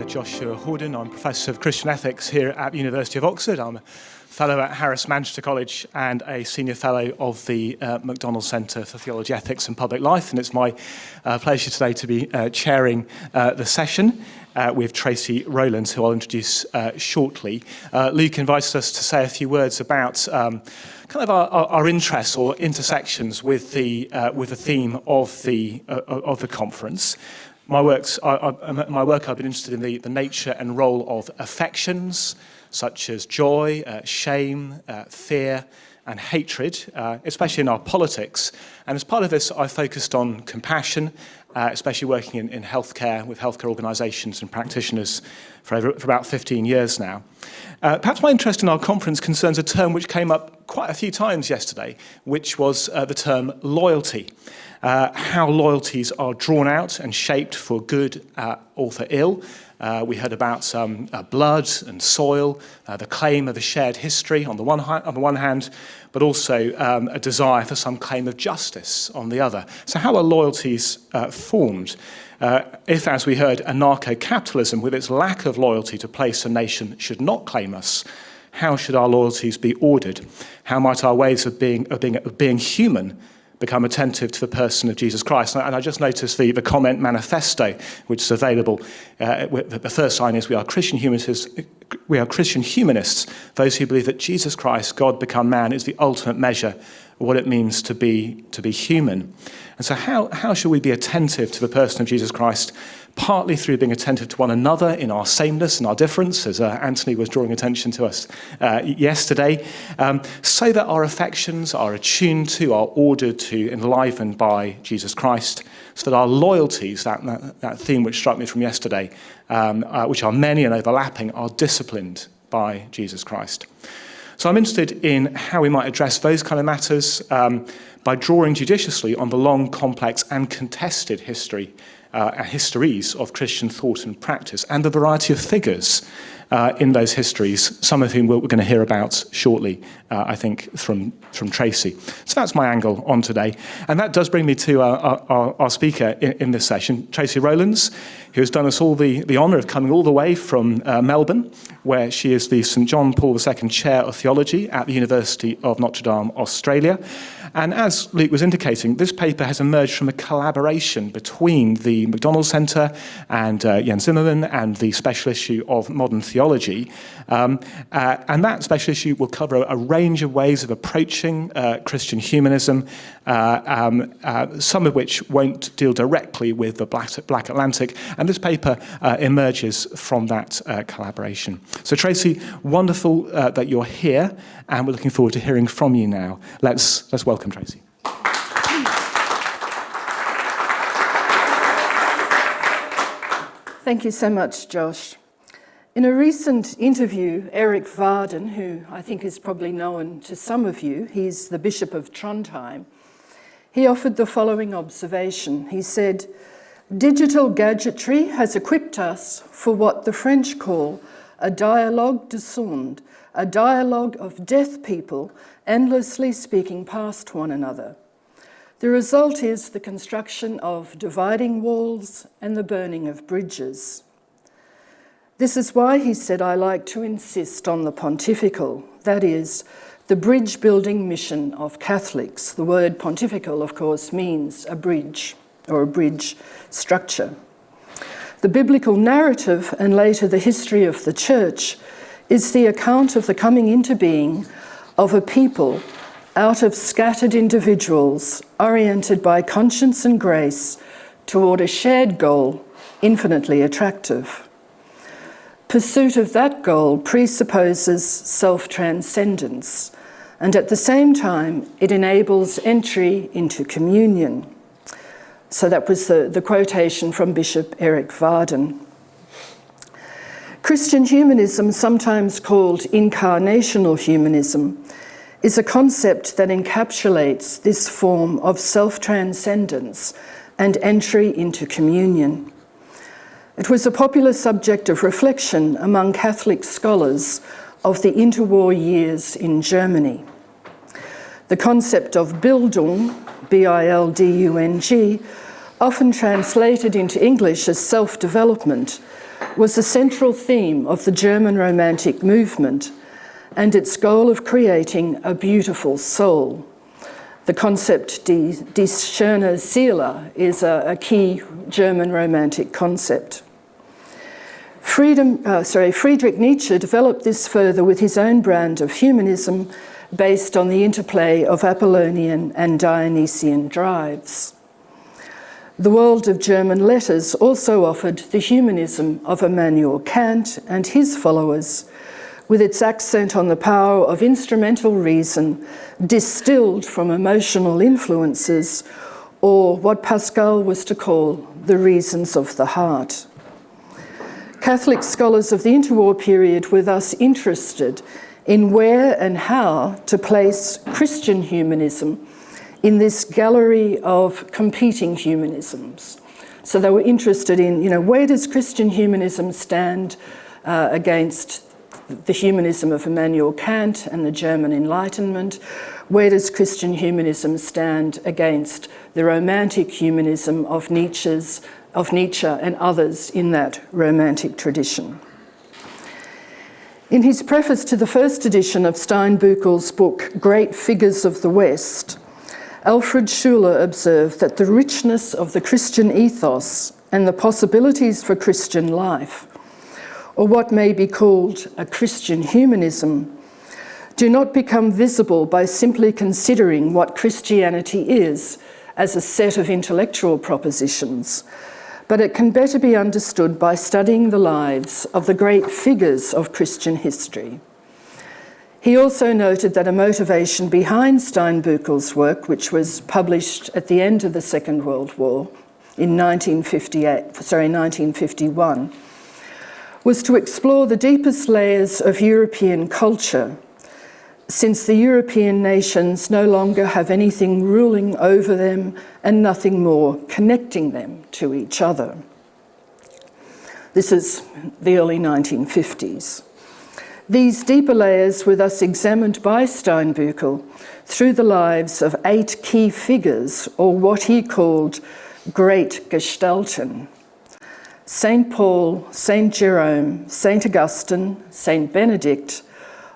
Joshua Hordern. I'm Professor of Christian Ethics here at the University of Oxford. I'm a Fellow at Harris Manchester College and a Senior Fellow of the McDonald Centre for Theology, Ethics and Public Life. And it's my pleasure today to be chairing the session with Tracey Rowland, who I'll introduce shortly. Luke invited us to say a few words about kind of our interests or intersections with the theme of the conference. My work I've been interested in the nature and role of affections, such as joy, shame, fear, and hatred, especially in our politics. And as part of this, I focused on compassion, especially working in healthcare with healthcare organisations and practitioners for about 15 years now. Perhaps my interest in our conference concerns a term which came up quite a few times yesterday, which was the term loyalty. How loyalties are drawn out and shaped for good or for ill. We heard about blood and soil, the claim of a shared history on the one hand, but also a desire for some claim of justice on the other. So how are loyalties formed? If, as we heard, anarcho-capitalism with its lack of loyalty to place a nation should not claim us, how should our loyalties be ordered? How might our ways of being human become attentive to the person of Jesus Christ? And I just noticed the comment manifesto, which is available. The first line is, we are Christian humanists, those who believe that Jesus Christ, God become man, is the ultimate measure of what it means to be human. And so how should we be attentive to the person of Jesus Christ? Partly through being attentive to one another in our sameness and our difference, as Anthony was drawing attention to us yesterday, so that our affections are attuned to, are ordered to, enlivened by Jesus Christ, so that our loyalties, that theme which struck me from yesterday, which are many and overlapping, are disciplined by Jesus Christ. So I'm interested in how we might address those kind of matters by drawing judiciously on the long, complex and contested histories of Christian thought and practice, and the variety of figures in those histories, some of whom we're going to hear about shortly, I think, from Tracey. So that's my angle on today. And that does bring me to our speaker in this session, Tracey Rowland, who has done us all the honour of coming all the way from Melbourne, where she is the St John Paul II Chair of Theology at the University of Notre Dame, Australia. And as Luke was indicating, this paper has emerged from a collaboration between the McDonald Centre and Jens Zimmermann and the special issue of modern theology. And that special issue will cover a range of ways of approaching Christian humanism, some of which won't deal directly with the Black Atlantic. And this paper emerges from that collaboration. So Tracey, wonderful that you're here, and we're looking forward to hearing from you now. Let's welcome Tracey. Thank you so much, Josh. In a recent interview, Erik Hordern, who I think is probably known to some of you, he's the Bishop of Trondheim, he offered the following observation. He said, "Digital gadgetry has equipped us for what the French call a dialogue de sonde, a dialogue of deaf people endlessly speaking past one another. The result is the construction of dividing walls and the burning of bridges. This is why," he said, "I like to insist on the pontifical, that is, the bridge-building mission of Catholics." The word pontifical, of course, means a bridge or a bridge structure. The biblical narrative and later the history of the Church is the account of the coming into being of a people out of scattered individuals oriented by conscience and grace toward a shared goal infinitely attractive. Pursuit of that goal presupposes self-transcendence, and at the same time it enables entry into communion. So that was the quotation from Bishop Erik Hordern. Christian humanism, sometimes called incarnational humanism, is a concept that encapsulates this form of self-transcendence and entry into communion. It was a popular subject of reflection among Catholic scholars of the interwar years in Germany. The concept of Bildung, B-I-L-D-U-N-G, often translated into English as self-development, was a central theme of the German Romantic movement and its goal of creating a beautiful soul. The concept die schöne Seele is a key German Romantic concept. Friedrich Nietzsche developed this further with his own brand of humanism based on the interplay of Apollonian and Dionysian drives. The world of German letters also offered the humanism of Immanuel Kant and his followers, with its accent on the power of instrumental reason distilled from emotional influences, or what Pascal was to call the reasons of the heart. Catholic scholars of the interwar period were thus interested in where and how to place Christian humanism in this gallery of competing humanisms. So they were interested in, where does Christian humanism stand against the humanism of Immanuel Kant and the German Enlightenment? Where does Christian humanism stand against the romantic humanism of Nietzsche and others in that romantic tradition? In his preface to the first edition of Steinbüchel's book, Great Figures of the West, Alfred Schuler observed that the richness of the Christian ethos and the possibilities for Christian life, or what may be called a Christian humanism, do not become visible by simply considering what Christianity is as a set of intellectual propositions, but it can better be understood by studying the lives of the great figures of Christian history. He also noted that a motivation behind Steinbüchel's work, which was published at the end of the Second World War in 1951, was to explore the deepest layers of European culture, since the European nations no longer have anything ruling over them and nothing more connecting them to each other. This is the early 1950s. These deeper layers were thus examined by Steinbüchel through the lives of 8 key figures, or what he called great Gestalten: St. Paul, St. Jerome, St. Augustine, St. Benedict,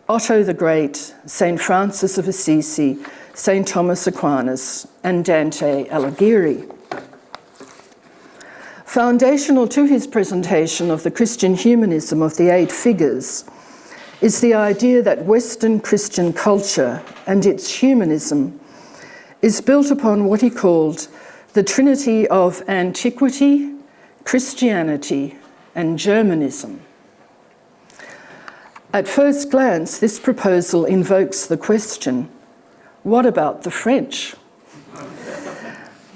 Otto the Great, St. Francis of Assisi, St. Thomas Aquinas, and Dante Alighieri. Foundational to his presentation of the Christian humanism of the 8 figures is the idea that Western Christian culture and its humanism is built upon what he called the trinity of antiquity, Christianity, and Germanism. At first glance, this proposal invokes the question, what about the French?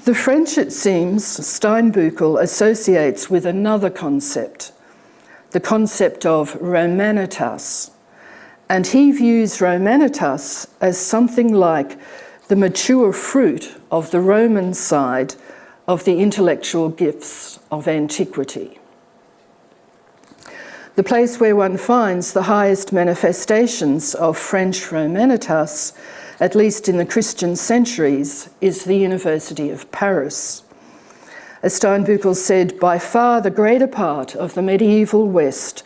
The French, it seems, Steinbüchel associates with another concept, the concept of Romanitas, and he views Romanitas as something like the mature fruit of the Roman side of the intellectual gifts of antiquity. The place where one finds the highest manifestations of French Romanitas, at least in the Christian centuries, is the University of Paris. As Steinbüchel said, by far the greater part of the medieval West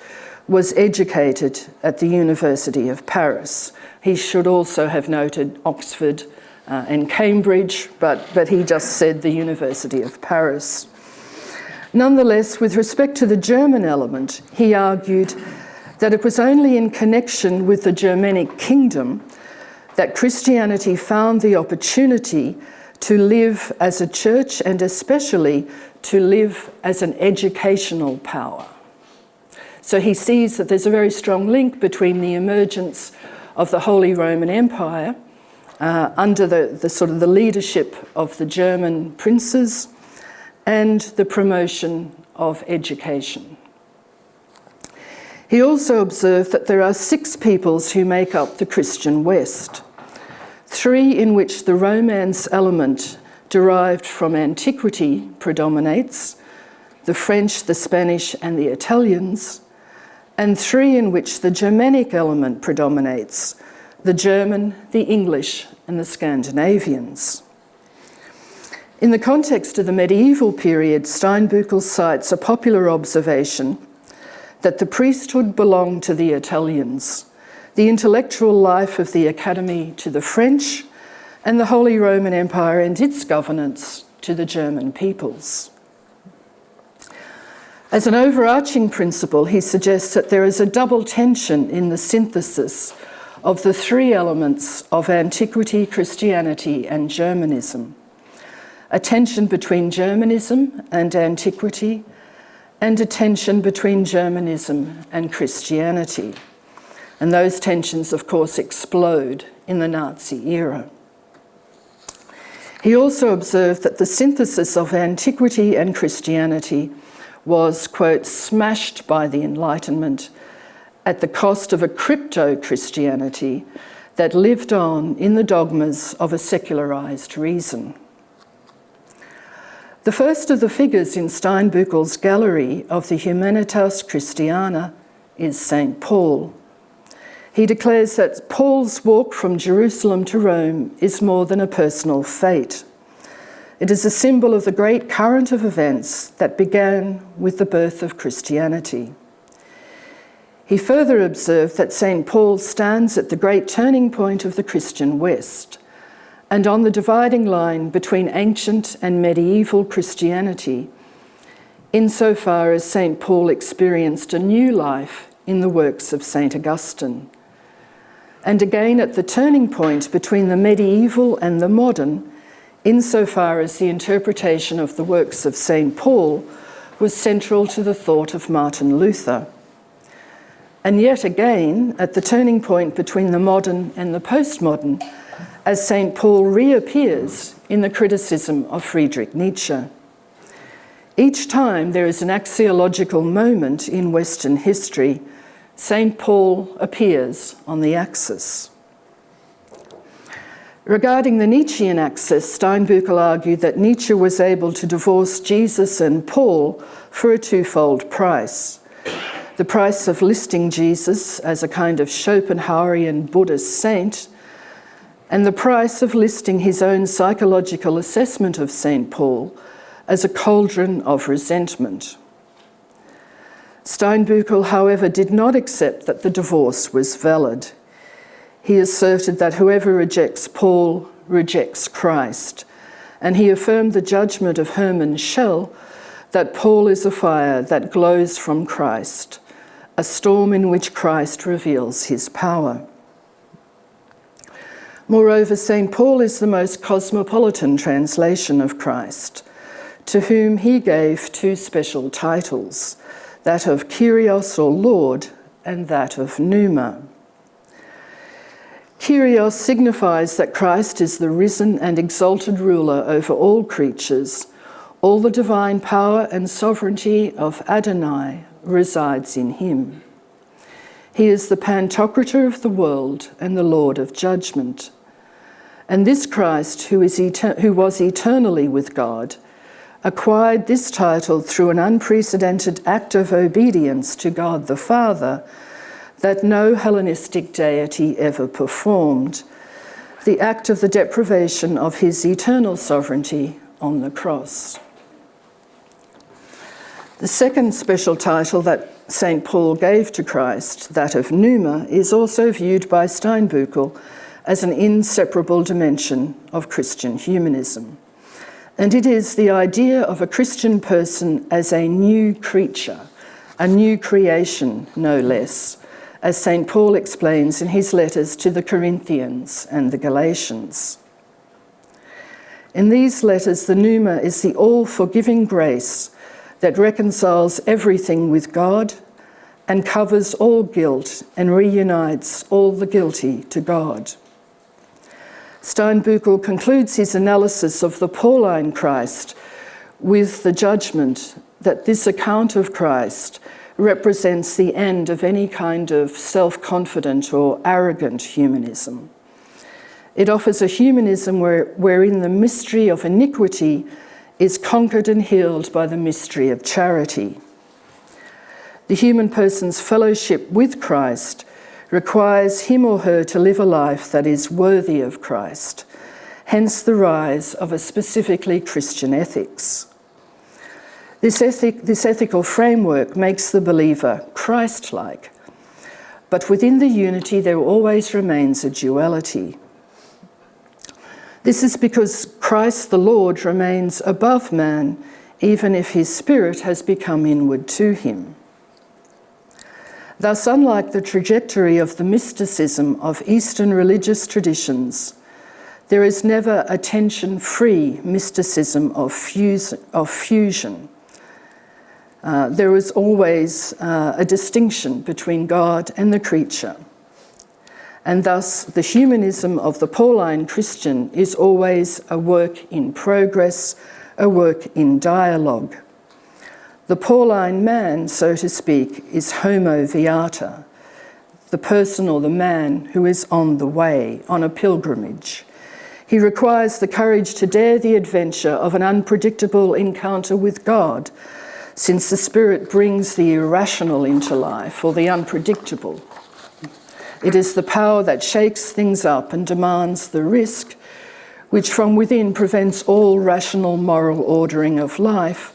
was educated at the University of Paris. He should also have noted Oxford and Cambridge, but he just said the University of Paris. Nonetheless, with respect to the German element, he argued that it was only in connection with the Germanic kingdom that Christianity found the opportunity to live as a church and especially to live as an educational power. So he sees that there's a very strong link between the emergence of the Holy Roman Empire under the sort of the leadership of the German princes and the promotion of education. He also observed that there are 6 peoples who make up the Christian West, 3 in which the Romance element derived from antiquity predominates, the French, the Spanish, and the Italians, and 3 in which the Germanic element predominates, the German, the English, and the Scandinavians. In the context of the medieval period, Steinbüchel cites a popular observation that the priesthood belonged to the Italians, the intellectual life of the Academy to the French, and the Holy Roman Empire and its governance to the German peoples. As an overarching principle, he suggests that there is a double tension in the synthesis of the three elements of antiquity, Christianity, and Germanism. A tension between Germanism and antiquity, and a tension between Germanism and Christianity. And those tensions, of course, explode in the Nazi era. He also observed that the synthesis of antiquity and Christianity was, quote, smashed by the Enlightenment at the cost of a crypto-Christianity that lived on in the dogmas of a secularized reason. The first of the figures in Steinbüchel's gallery of the Humanitas Christiana is St. Paul. He declares that Paul's walk from Jerusalem to Rome is more than a personal fate. It is a symbol of the great current of events that began with the birth of Christianity. He further observed that St. Paul stands at the great turning point of the Christian West, and on the dividing line between ancient and medieval Christianity, insofar as St. Paul experienced a new life in the works of St. Augustine, and again at the turning point between the medieval and the modern, insofar as the interpretation of the works of St. Paul was central to the thought of Martin Luther. And yet again, at the turning point between the modern and the postmodern, as St. Paul reappears in the criticism of Friedrich Nietzsche. Each time there is an axiological moment in Western history, St. Paul appears on the axis. Regarding the Nietzschean axis, Steinbüchel argued that Nietzsche was able to divorce Jesus and Paul for a twofold price. The price of listing Jesus as a kind of Schopenhauerian Buddhist saint, and the price of listing his own psychological assessment of St. Paul as a cauldron of resentment. Steinbüchel, however, did not accept that the divorce was valid. He asserted that whoever rejects Paul rejects Christ, and he affirmed the judgment of Hermann Schell that Paul is a fire that glows from Christ, a storm in which Christ reveals his power. Moreover, St. Paul is the most cosmopolitan translation of Christ, to whom he gave two special titles, that of Kyrios or Lord and that of Pneuma. Kyrios signifies that Christ is the risen and exalted ruler over all creatures. All the divine power and sovereignty of Adonai resides in him. He is the Pantocrator of the world and the Lord of judgment. And this Christ, who was eternally with God, acquired this title through an unprecedented act of obedience to God the Father that no Hellenistic deity ever performed, the act of the deprivation of his eternal sovereignty on the cross. The second special title that St. Paul gave to Christ, that of Pneuma, is also viewed by Steinbüchel as an inseparable dimension of Christian humanism. And it is the idea of a Christian person as a new creature, a new creation, no less, as St. Paul explains in his letters to the Corinthians and the Galatians. In these letters, the pneuma is the all-forgiving grace that reconciles everything with God and covers all guilt and reunites all the guilty to God. Steinbüchel concludes his analysis of the Pauline Christ with the judgment that this account of Christ represents the end of any kind of self-confident or arrogant humanism. It offers a humanism wherein the mystery of iniquity is conquered and healed by the mystery of charity. The human person's fellowship with Christ requires him or her to live a life that is worthy of Christ, hence the rise of a specifically Christian ethics. This ethical framework makes the believer Christ-like, but within the unity there always remains a duality. This is because Christ the Lord remains above man, even if his spirit has become inward to him. Thus, unlike the trajectory of the mysticism of Eastern religious traditions, there is never a tension-free mysticism of fusion. There is always a distinction between God and the creature. And thus, the humanism of the Pauline Christian is always a work in progress, a work in dialogue. The Pauline man, so to speak, is homo viata, the person or the man who is on the way, on a pilgrimage. He requires the courage to dare the adventure of an unpredictable encounter with God, since the Spirit brings the irrational into life, or the unpredictable. It is the power that shakes things up and demands the risk, which from within prevents all rational moral ordering of life,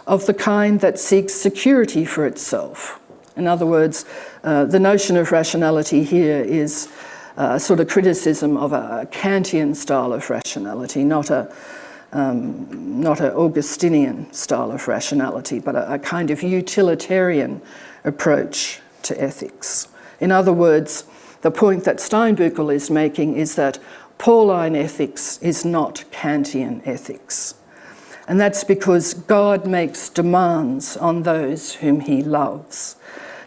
of the kind that seeks security for itself. In other words, the notion of rationality here is a sort of criticism of a Kantian style of rationality, not an Augustinian style of rationality, but a kind of utilitarian approach to ethics. In other words, the point that Steinbüchel is making is that Pauline ethics is not Kantian ethics. And that's because God makes demands on those whom he loves.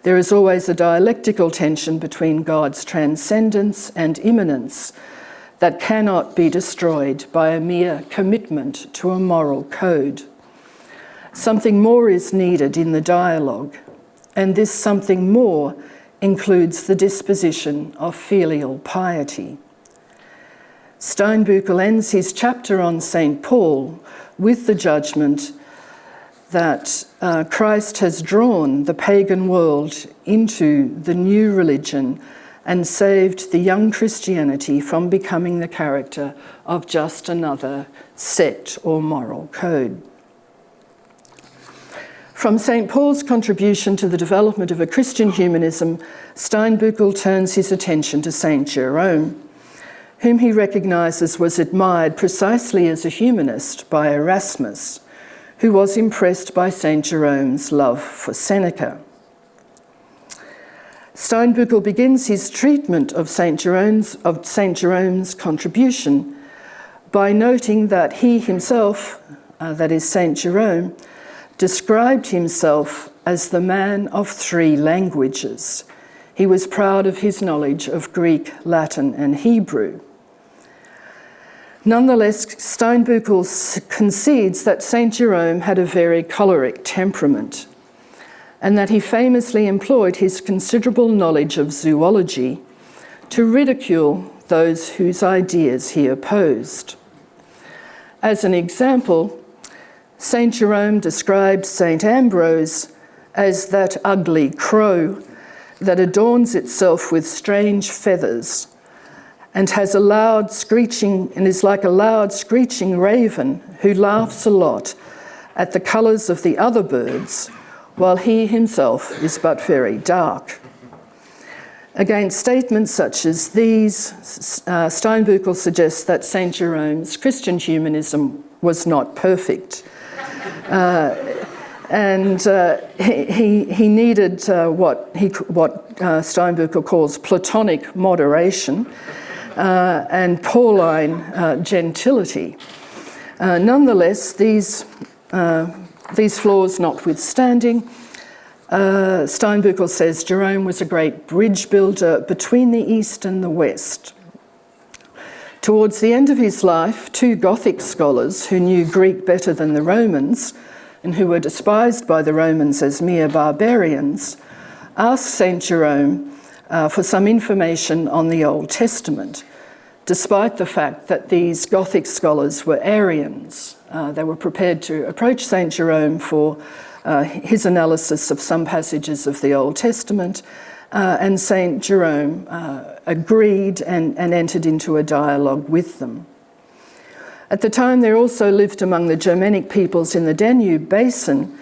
There is always a dialectical tension between God's transcendence and immanence that cannot be destroyed by a mere commitment to a moral code. Something more is needed in the dialogue, and this something more includes the disposition of filial piety. Steinbüchel ends his chapter on St. Paul with the judgment that Christ has drawn the pagan world into the new religion and saved the young Christianity from becoming the character of just another sect or moral code. From St. Paul's contribution to the development of a Christian humanism, Steinbüchel turns his attention to St. Jerome, whom he recognises was admired precisely as a humanist by Erasmus, who was impressed by St. Jerome's love for Seneca. Steinbüchel begins his treatment of St. Jerome's contribution by noting that he himself, that is St. Jerome, described himself as the man of 3 languages. He was proud of his knowledge of Greek, Latin, and Hebrew. Nonetheless, Steinbüchel concedes that St. Jerome had a very choleric temperament, and that he famously employed his considerable knowledge of zoology to ridicule those whose ideas he opposed. As an example, St. Jerome described St. Ambrose as that ugly crow that adorns itself with strange feathers and has a loud screeching, and is like a loud screeching raven who laughs a lot at the colours of the other birds, while he himself is but very dark. Against statements such as these, Steinbüchel suggests that St. Jerome's Christian humanism was not perfect. He needed what Steinbüchel calls Platonic moderation and Pauline gentility. Nonetheless, these flaws notwithstanding, Steinbüchel says Jerome was a great bridge builder between the East and the West. Towards the end of his life, 2 Gothic scholars who knew Greek better than the Romans and who were despised by the Romans as mere barbarians, asked St. Jerome for some information on the Old Testament, despite the fact that these Gothic scholars were Arians. They were prepared to approach St. Jerome for his analysis of some passages of the Old Testament, and St. Jerome agreed and entered into a dialogue with them. At the time, there also lived among the Germanic peoples in the Danube basin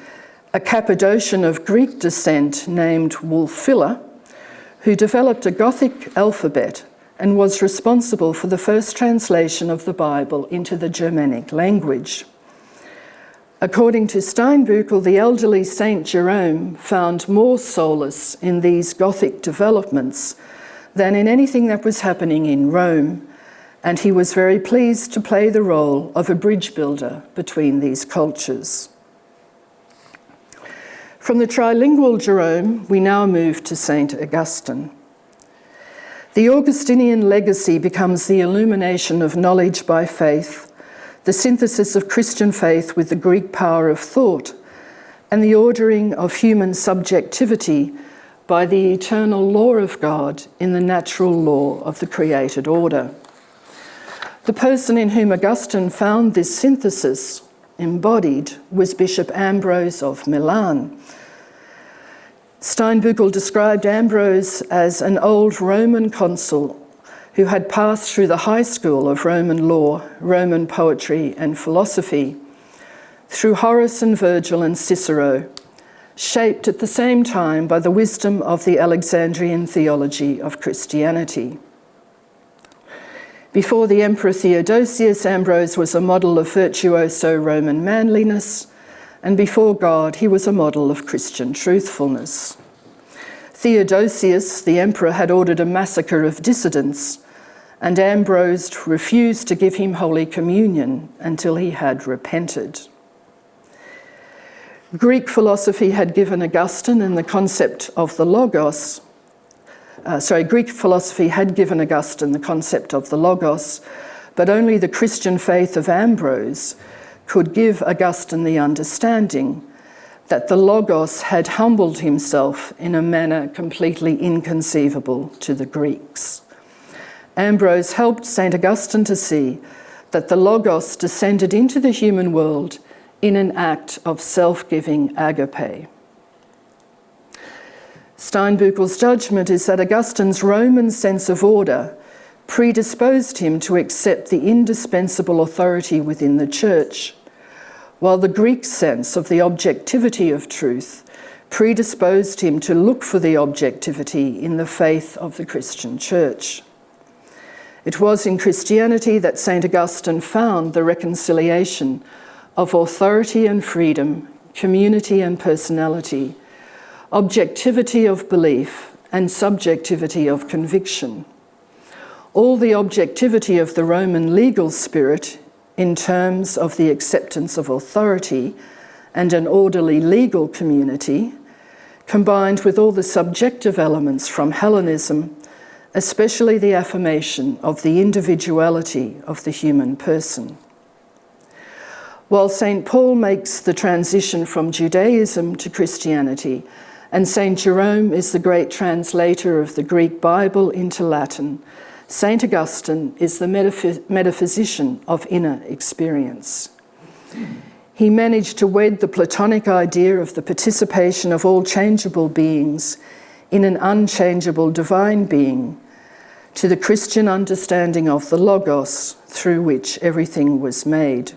a Cappadocian of Greek descent named Wulfila, who developed a Gothic alphabet and was responsible for the first translation of the Bible into the Germanic language. According to Steinbüchel, the elderly Saint Jerome found more solace in these Gothic developments than in anything that was happening in Rome, and he was very pleased to play the role of a bridge builder between these cultures. From the trilingual Jerome, we now move to St. Augustine. The Augustinian legacy becomes the illumination of knowledge by faith, the synthesis of Christian faith with the Greek power of thought, and the ordering of human subjectivity by the eternal law of God in the natural law of the created order. The person in whom Augustine found this synthesis embodied was Bishop Ambrose of Milan. Steinbüchel described Ambrose as an old Roman consul who had passed through the high school of Roman law, Roman poetry and philosophy, through Horace and Virgil and Cicero, shaped at the same time by the wisdom of the Alexandrian theology of Christianity. Before the Emperor Theodosius, Ambrose was a model of virtuoso Roman manliness, and before God, he was a model of Christian truthfulness. Theodosius, the emperor, had ordered a massacre of dissidents, and Ambrose refused to give him Holy Communion until he had repented. Greek philosophy had given Augustine and the concept of the Logos. Greek philosophy had given Augustine the concept of the Logos, but only the Christian faith of Ambrose could give Augustine the understanding that the Logos had humbled himself in a manner completely inconceivable to the Greeks. Ambrose helped St. Augustine to see that the Logos descended into the human world in an act of self-giving agape. Steinbüchel's judgment is that Augustine's Roman sense of order predisposed him to accept the indispensable authority within the Church, while the Greek sense of the objectivity of truth predisposed him to look for the objectivity in the faith of the Christian Church. It was in Christianity that St. Augustine found the reconciliation of authority and freedom, community and personality, objectivity of belief and subjectivity of conviction. All the objectivity of the Roman legal spirit in terms of the acceptance of authority and an orderly legal community, combined with all the subjective elements from Hellenism, especially the affirmation of the individuality of the human person. While St. Paul makes the transition from Judaism to Christianity, and St. Jerome is the great translator of the Greek Bible into Latin, St. Augustine is the metaphysician of inner experience. He managed to wed the Platonic idea of the participation of all changeable beings in an unchangeable divine being to the Christian understanding of the Logos through which everything was made.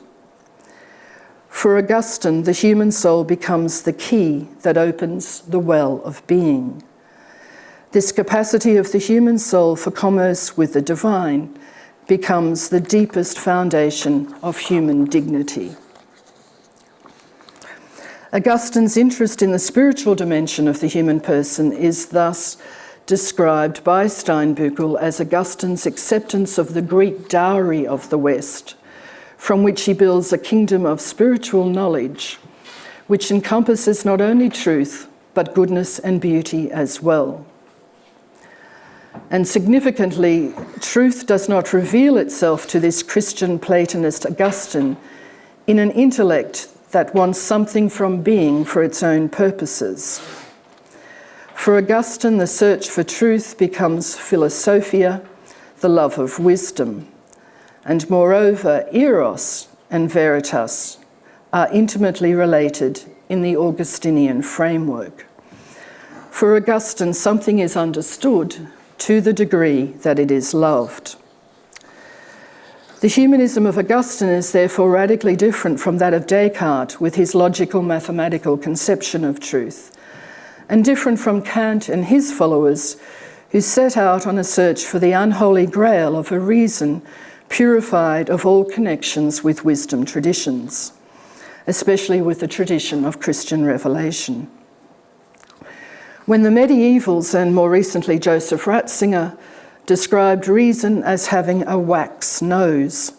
For Augustine, the human soul becomes the key that opens the well of being. This capacity of the human soul for commerce with the divine becomes the deepest foundation of human dignity. Augustine's interest in the spiritual dimension of the human person is thus described by Steinbüchel as Augustine's acceptance of the Greek dowry of the West, from which he builds a kingdom of spiritual knowledge, which encompasses not only truth, but goodness and beauty as well. And significantly, truth does not reveal itself to this Christian Platonist Augustine in an intellect that wants something from being for its own purposes. For Augustine, the search for truth becomes philosophia, the love of wisdom. And moreover, eros and veritas are intimately related in the Augustinian framework. For Augustine, something is understood to the degree that it is loved. The humanism of Augustine is therefore radically different from that of Descartes with his logical mathematical conception of truth, and different from Kant and his followers who set out on a search for the unholy grail of a reason purified of all connections with wisdom traditions, especially with the tradition of Christian revelation. When the medievals, and more recently Joseph Ratzinger, described reason as having a wax nose,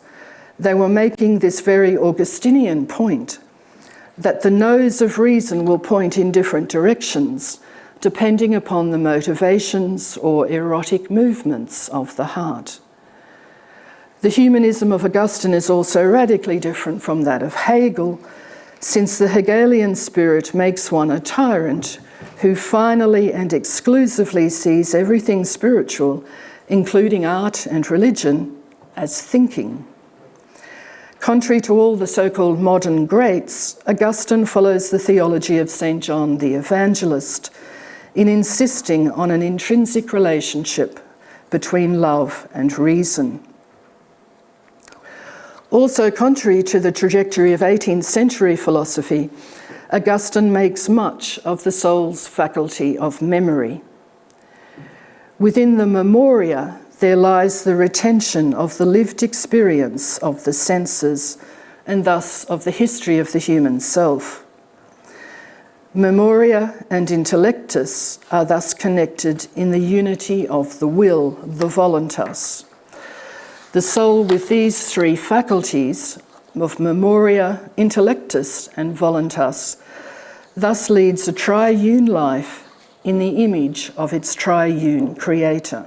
they were making this very Augustinian point, that the nose of reason will point in different directions, depending upon the motivations or erotic movements of the heart. The humanism of Augustine is also radically different from that of Hegel, since the Hegelian spirit makes one a tyrant who finally and exclusively sees everything spiritual, including art and religion, as thinking. Contrary to all the so-called modern greats, Augustine follows the theology of St. John the Evangelist in insisting on an intrinsic relationship between love and reason. Also, contrary to the trajectory of 18th century philosophy, Augustine makes much of the soul's faculty of memory. Within the memoria, there lies the retention of the lived experience of the senses, and thus of the history of the human self. Memoria and intellectus are thus connected in the unity of the will, the voluntas. The soul with these three faculties of memoria, intellectus, and voluntas thus leads a triune life in the image of its triune creator.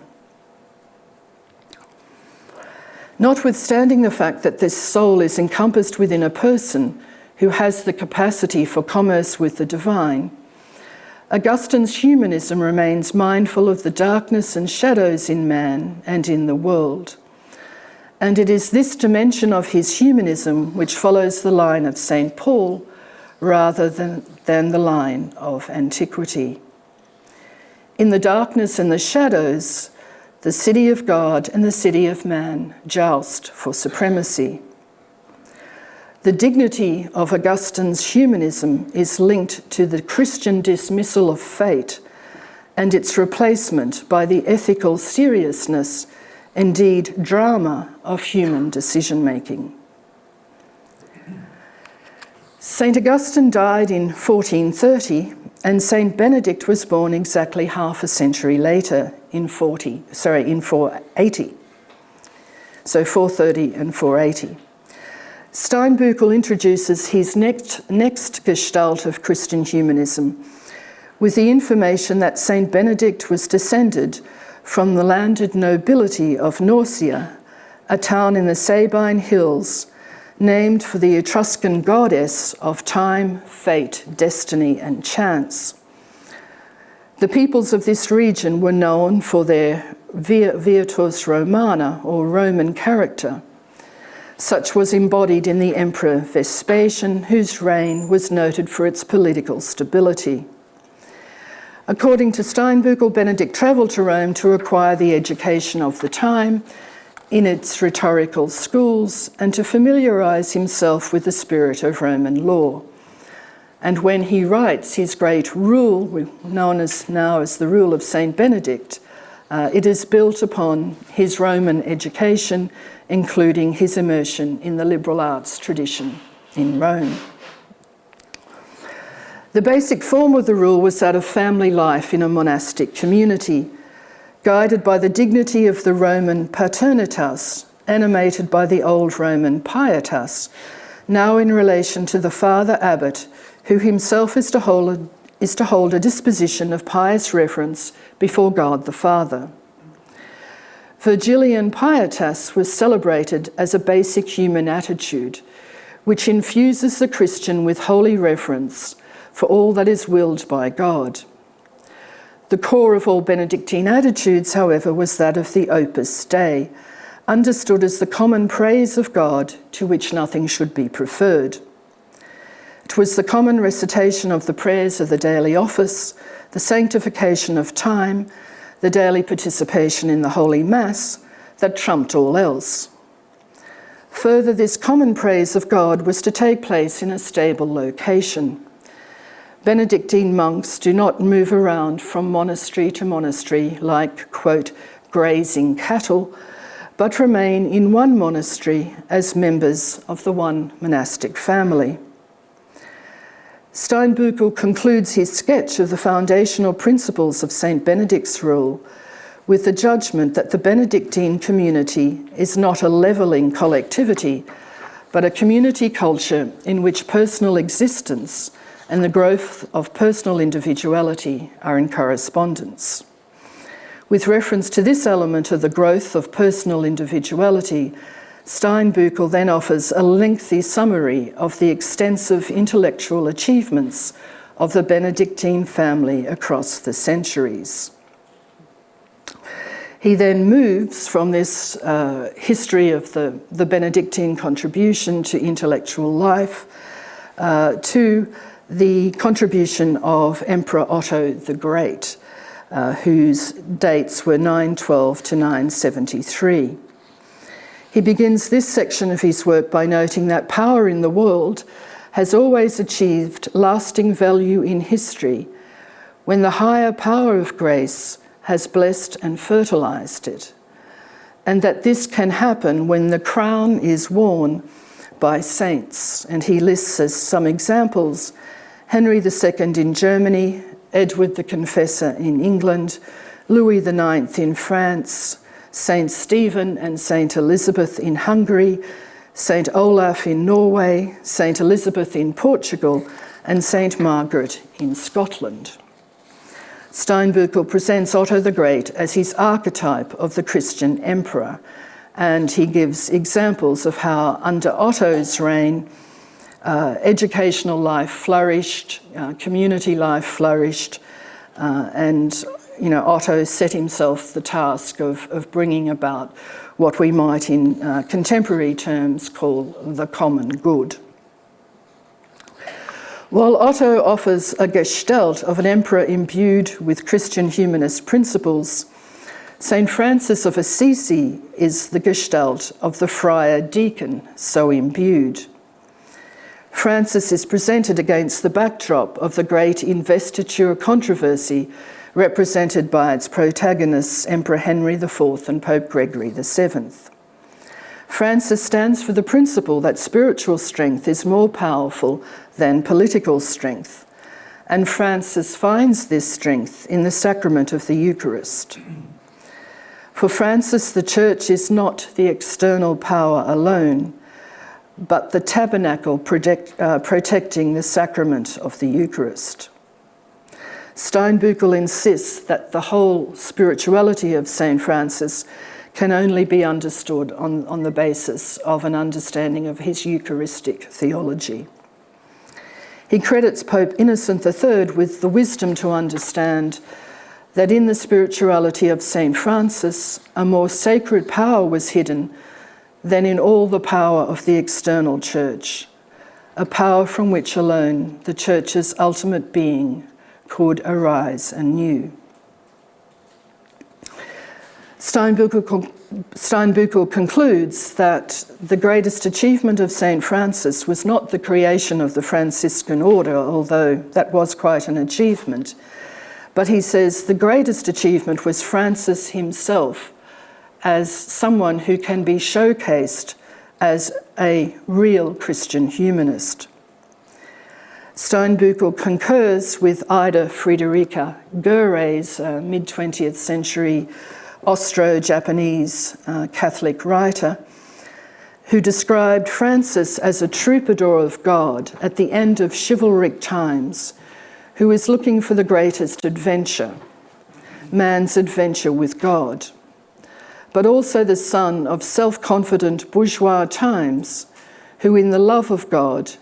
Notwithstanding the fact that this soul is encompassed within a person who has the capacity for commerce with the divine, Augustine's humanism remains mindful of the darkness and shadows in man and in the world. And it is this dimension of his humanism which follows the line of St. Paul rather than the line of antiquity. In the darkness and the shadows, the city of God and the city of man joust for supremacy. The dignity of Augustine's humanism is linked to the Christian dismissal of fate and its replacement by the ethical seriousness, indeed drama, of human decision-making. St. Augustine died in 1430, and St. Benedict was born exactly half a century later, in 480. So 430 and 480. Steinbüchel introduces his next gestalt of Christian humanism with the information that St. Benedict was descended from the landed nobility of Norcia, a town in the Sabine Hills, named for the Etruscan goddess of time, fate, destiny, and chance. The peoples of this region were known for their virtus romana, or Roman character. Such was embodied in the Emperor Vespasian, whose reign was noted for its political stability. According to Steinbüchel, Benedict travelled to Rome to acquire the education of the time in its rhetorical schools and to familiarise himself with the spirit of Roman law. And when he writes his great rule, known now as the Rule of St. Benedict, it is built upon his Roman education, including his immersion in the liberal arts tradition in Rome. The basic form of the rule was that of family life in a monastic community, guided by the dignity of the Roman paternitas, animated by the old Roman pietas, now in relation to the father abbot, who himself is to hold a disposition of pious reverence before God the Father. Virgilian pietas was celebrated as a basic human attitude, which infuses the Christian with holy reverence for all that is willed by God. The core of all Benedictine attitudes, however, was that of the Opus Dei, understood as the common praise of God to which nothing should be preferred. It was the common recitation of the prayers of the daily office, the sanctification of time, the daily participation in the Holy Mass that trumped all else. Further, this common praise of God was to take place in a stable location. Benedictine monks do not move around from monastery to monastery like, quote, grazing cattle, but remain in one monastery as members of the one monastic family. Steinbüchel concludes his sketch of the foundational principles of St. Benedict's rule with the judgment that the Benedictine community is not a levelling collectivity, but a community culture in which personal existence and the growth of personal individuality are in correspondence. With reference to this element of the growth of personal individuality, Steinbüchel then offers a lengthy summary of the extensive intellectual achievements of the Benedictine family across the centuries. He then moves from this history of the Benedictine contribution to intellectual life to the contribution of Emperor Otto the Great, whose dates were 912 to 973. He begins this section of his work by noting that power in the world has always achieved lasting value in history when the higher power of grace has blessed and fertilised it, and that this can happen when the crown is worn by saints. And he lists as some examples Henry II in Germany, Edward the Confessor in England, Louis IX in France, Saint Stephen and Saint Elizabeth in Hungary, Saint Olaf in Norway, Saint Elizabeth in Portugal, and Saint Margaret in Scotland. Steinbüchel presents Otto the Great as his archetype of the Christian emperor, and he gives examples of how under Otto's reign educational life flourished, community life flourished, and Otto set himself the task of bringing about what we might in contemporary terms call the common good. While Otto offers a gestalt of an emperor imbued with Christian humanist principles, St. Francis of Assisi is the gestalt of the friar deacon so imbued. Francis is presented against the backdrop of the great investiture controversy represented by its protagonists, Emperor Henry IV and Pope Gregory VII. Francis stands for the principle that spiritual strength is more powerful than political strength, and Francis finds this strength in the sacrament of the Eucharist. For Francis, the Church is not the external power alone, but the tabernacle protecting the sacrament of the Eucharist. Steinbüchel insists that the whole spirituality of St. Francis can only be understood on the basis of an understanding of his Eucharistic theology. He credits Pope Innocent III with the wisdom to understand that in the spirituality of St. Francis, a more sacred power was hidden than in all the power of the external church, a power from which alone the church's ultimate being could arise anew. Steinbüchel concludes that the greatest achievement of St. Francis was not the creation of the Franciscan order, although that was quite an achievement, but he says the greatest achievement was Francis himself as someone who can be showcased as a real Christian humanist. Steinbüchel concurs with Ida Friederike Goere's mid-20th century Austro-Japanese Catholic writer, who described Francis as a troubadour of God at the end of chivalric times, who is looking for the greatest adventure, man's adventure with God, but also the son of self-confident bourgeois times, who in the love of God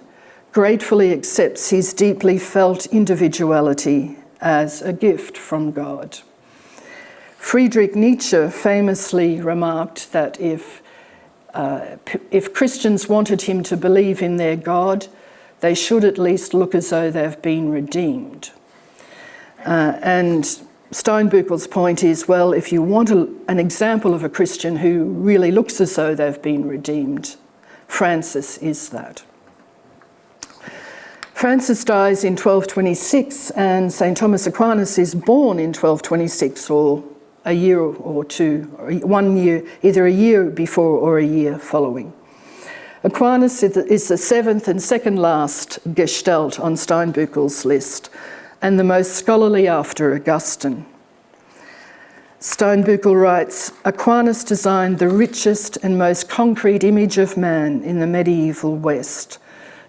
gratefully accepts his deeply felt individuality as a gift from God. Friedrich Nietzsche famously remarked that if Christians wanted him to believe in their God, they should at least look as though they've been redeemed. And Steinbüchel's point is, well, if you want an example of a Christian who really looks as though they've been redeemed, Francis is that. Francis dies in 1226 and St. Thomas Aquinas is born in 1226, or a year or two, 1 year, either a year before or a year following. Aquinas is the seventh and second last Gestalt on Steinbüchel's list, and the most scholarly after Augustine. Steinbüchel writes, Aquinas designed the richest and most concrete image of man in the medieval West,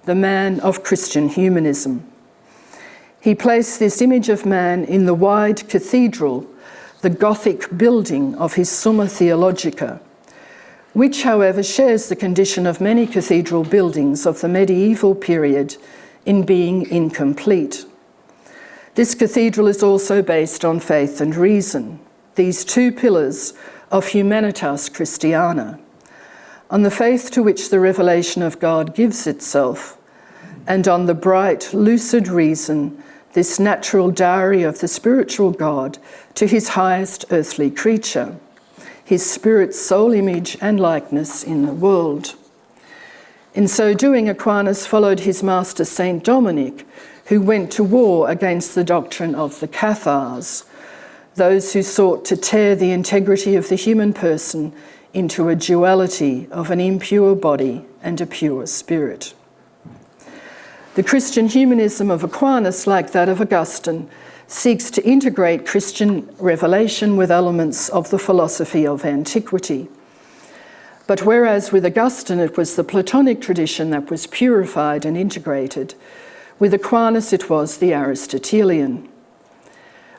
the man of Christian humanism. He placed this image of man in the wide cathedral, the Gothic building of his Summa Theologica, which, however, shares the condition of many cathedral buildings of the medieval period in being incomplete. This cathedral is also based on faith and reason, these two pillars of Humanitas Christiana, on the faith to which the revelation of God gives itself, and on the bright, lucid reason, this natural dowry of the spiritual God to his highest earthly creature, his spirit's sole image and likeness in the world. In so doing, Aquinas followed his master Saint Dominic, who went to war against the doctrine of the Cathars, those who sought to tear the integrity of the human person into a duality of an impure body and a pure spirit. The Christian humanism of Aquinas, like that of Augustine, seeks to integrate Christian revelation with elements of the philosophy of antiquity. But whereas with Augustine it was the Platonic tradition that was purified and integrated, with Aquinas it was the Aristotelian.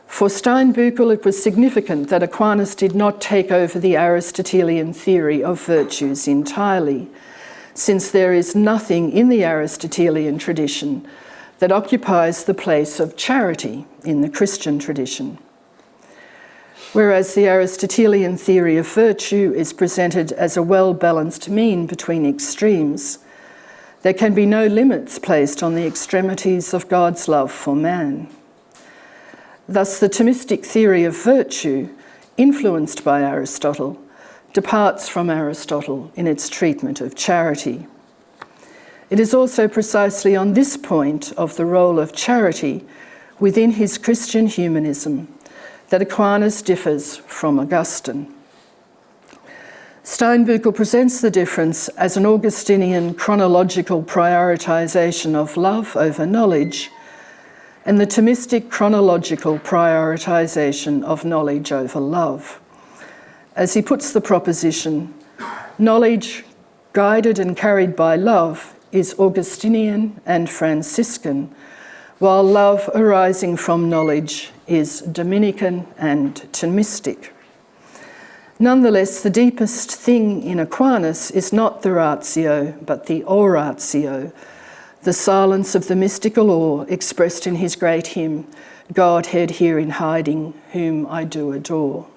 For Steinbüchel it was significant that Aquinas did not take over the Aristotelian theory of virtues entirely, since there is nothing in the Aristotelian tradition that occupies the place of charity in the Christian tradition. Whereas the Aristotelian theory of virtue is presented as a well-balanced mean between extremes, there can be no limits placed on the extremities of God's love for man. Thus, the Thomistic theory of virtue, influenced by Aristotle, departs from Aristotle in its treatment of charity. It is also precisely on this point of the role of charity within his Christian humanism that Aquinas differs from Augustine. Steinbüchel presents the difference as an Augustinian chronological prioritization of love over knowledge, and the Thomistic chronological prioritization of knowledge over love. As he puts the proposition, knowledge guided and carried by love is Augustinian and Franciscan, while love arising from knowledge is Dominican and Thomistic. Nonetheless, the deepest thing in Aquinas is not the ratio, but the oratio, the silence of the mystical awe expressed in his great hymn, Godhead here in hiding, whom I do adore.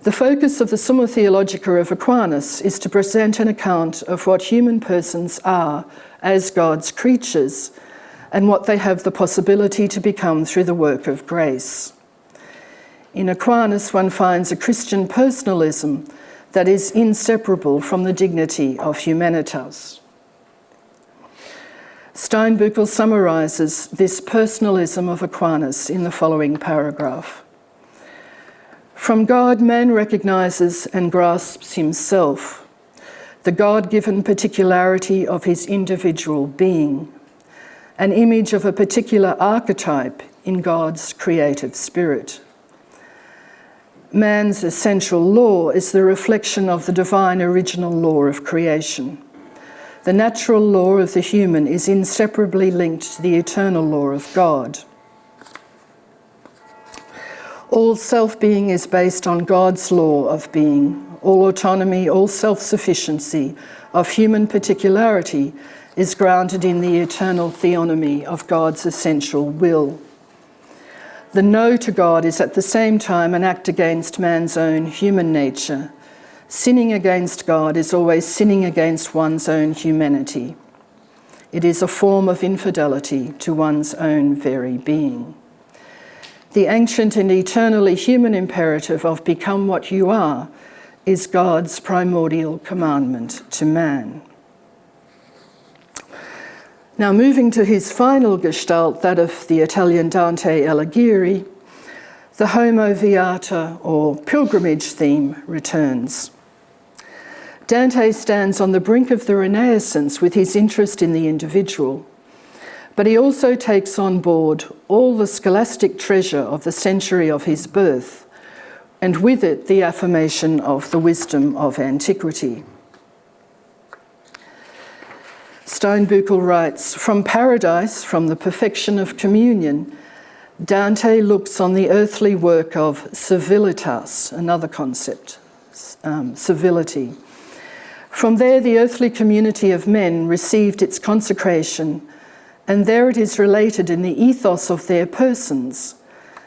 The focus of the Summa Theologica of Aquinas is to present an account of what human persons are as God's creatures and what they have the possibility to become through the work of grace. In Aquinas, one finds a Christian personalism that is inseparable from the dignity of humanitas. Steinbüchel summarises this personalism of Aquinas in the following paragraph. From God, man recognises and grasps himself, the God-given particularity of his individual being, an image of a particular archetype in God's creative spirit. Man's essential law is the reflection of the divine original law of creation. The natural law of the human is inseparably linked to the eternal law of God. All self-being is based on God's law of being. All autonomy, all self-sufficiency of human particularity is grounded in the eternal theonomy of God's essential will. The no to God is at the same time an act against man's own human nature. Sinning against God is always sinning against one's own humanity. It is a form of infidelity to one's own very being. The ancient and eternally human imperative of become what you are is God's primordial commandment to man. Now, moving to his final gestalt, that of the Italian Dante Alighieri, the Homo Viata, or pilgrimage theme, returns. Dante stands on the brink of the Renaissance with his interest in the individual, but he also takes on board all the scholastic treasure of the century of his birth, and with it the affirmation of the wisdom of antiquity. Steinbüchel writes, "From paradise, from the perfection of communion, Dante looks on the earthly work of civilitas," another concept, civility. "From there the earthly community of men received its consecration, and there it is related in the ethos of their persons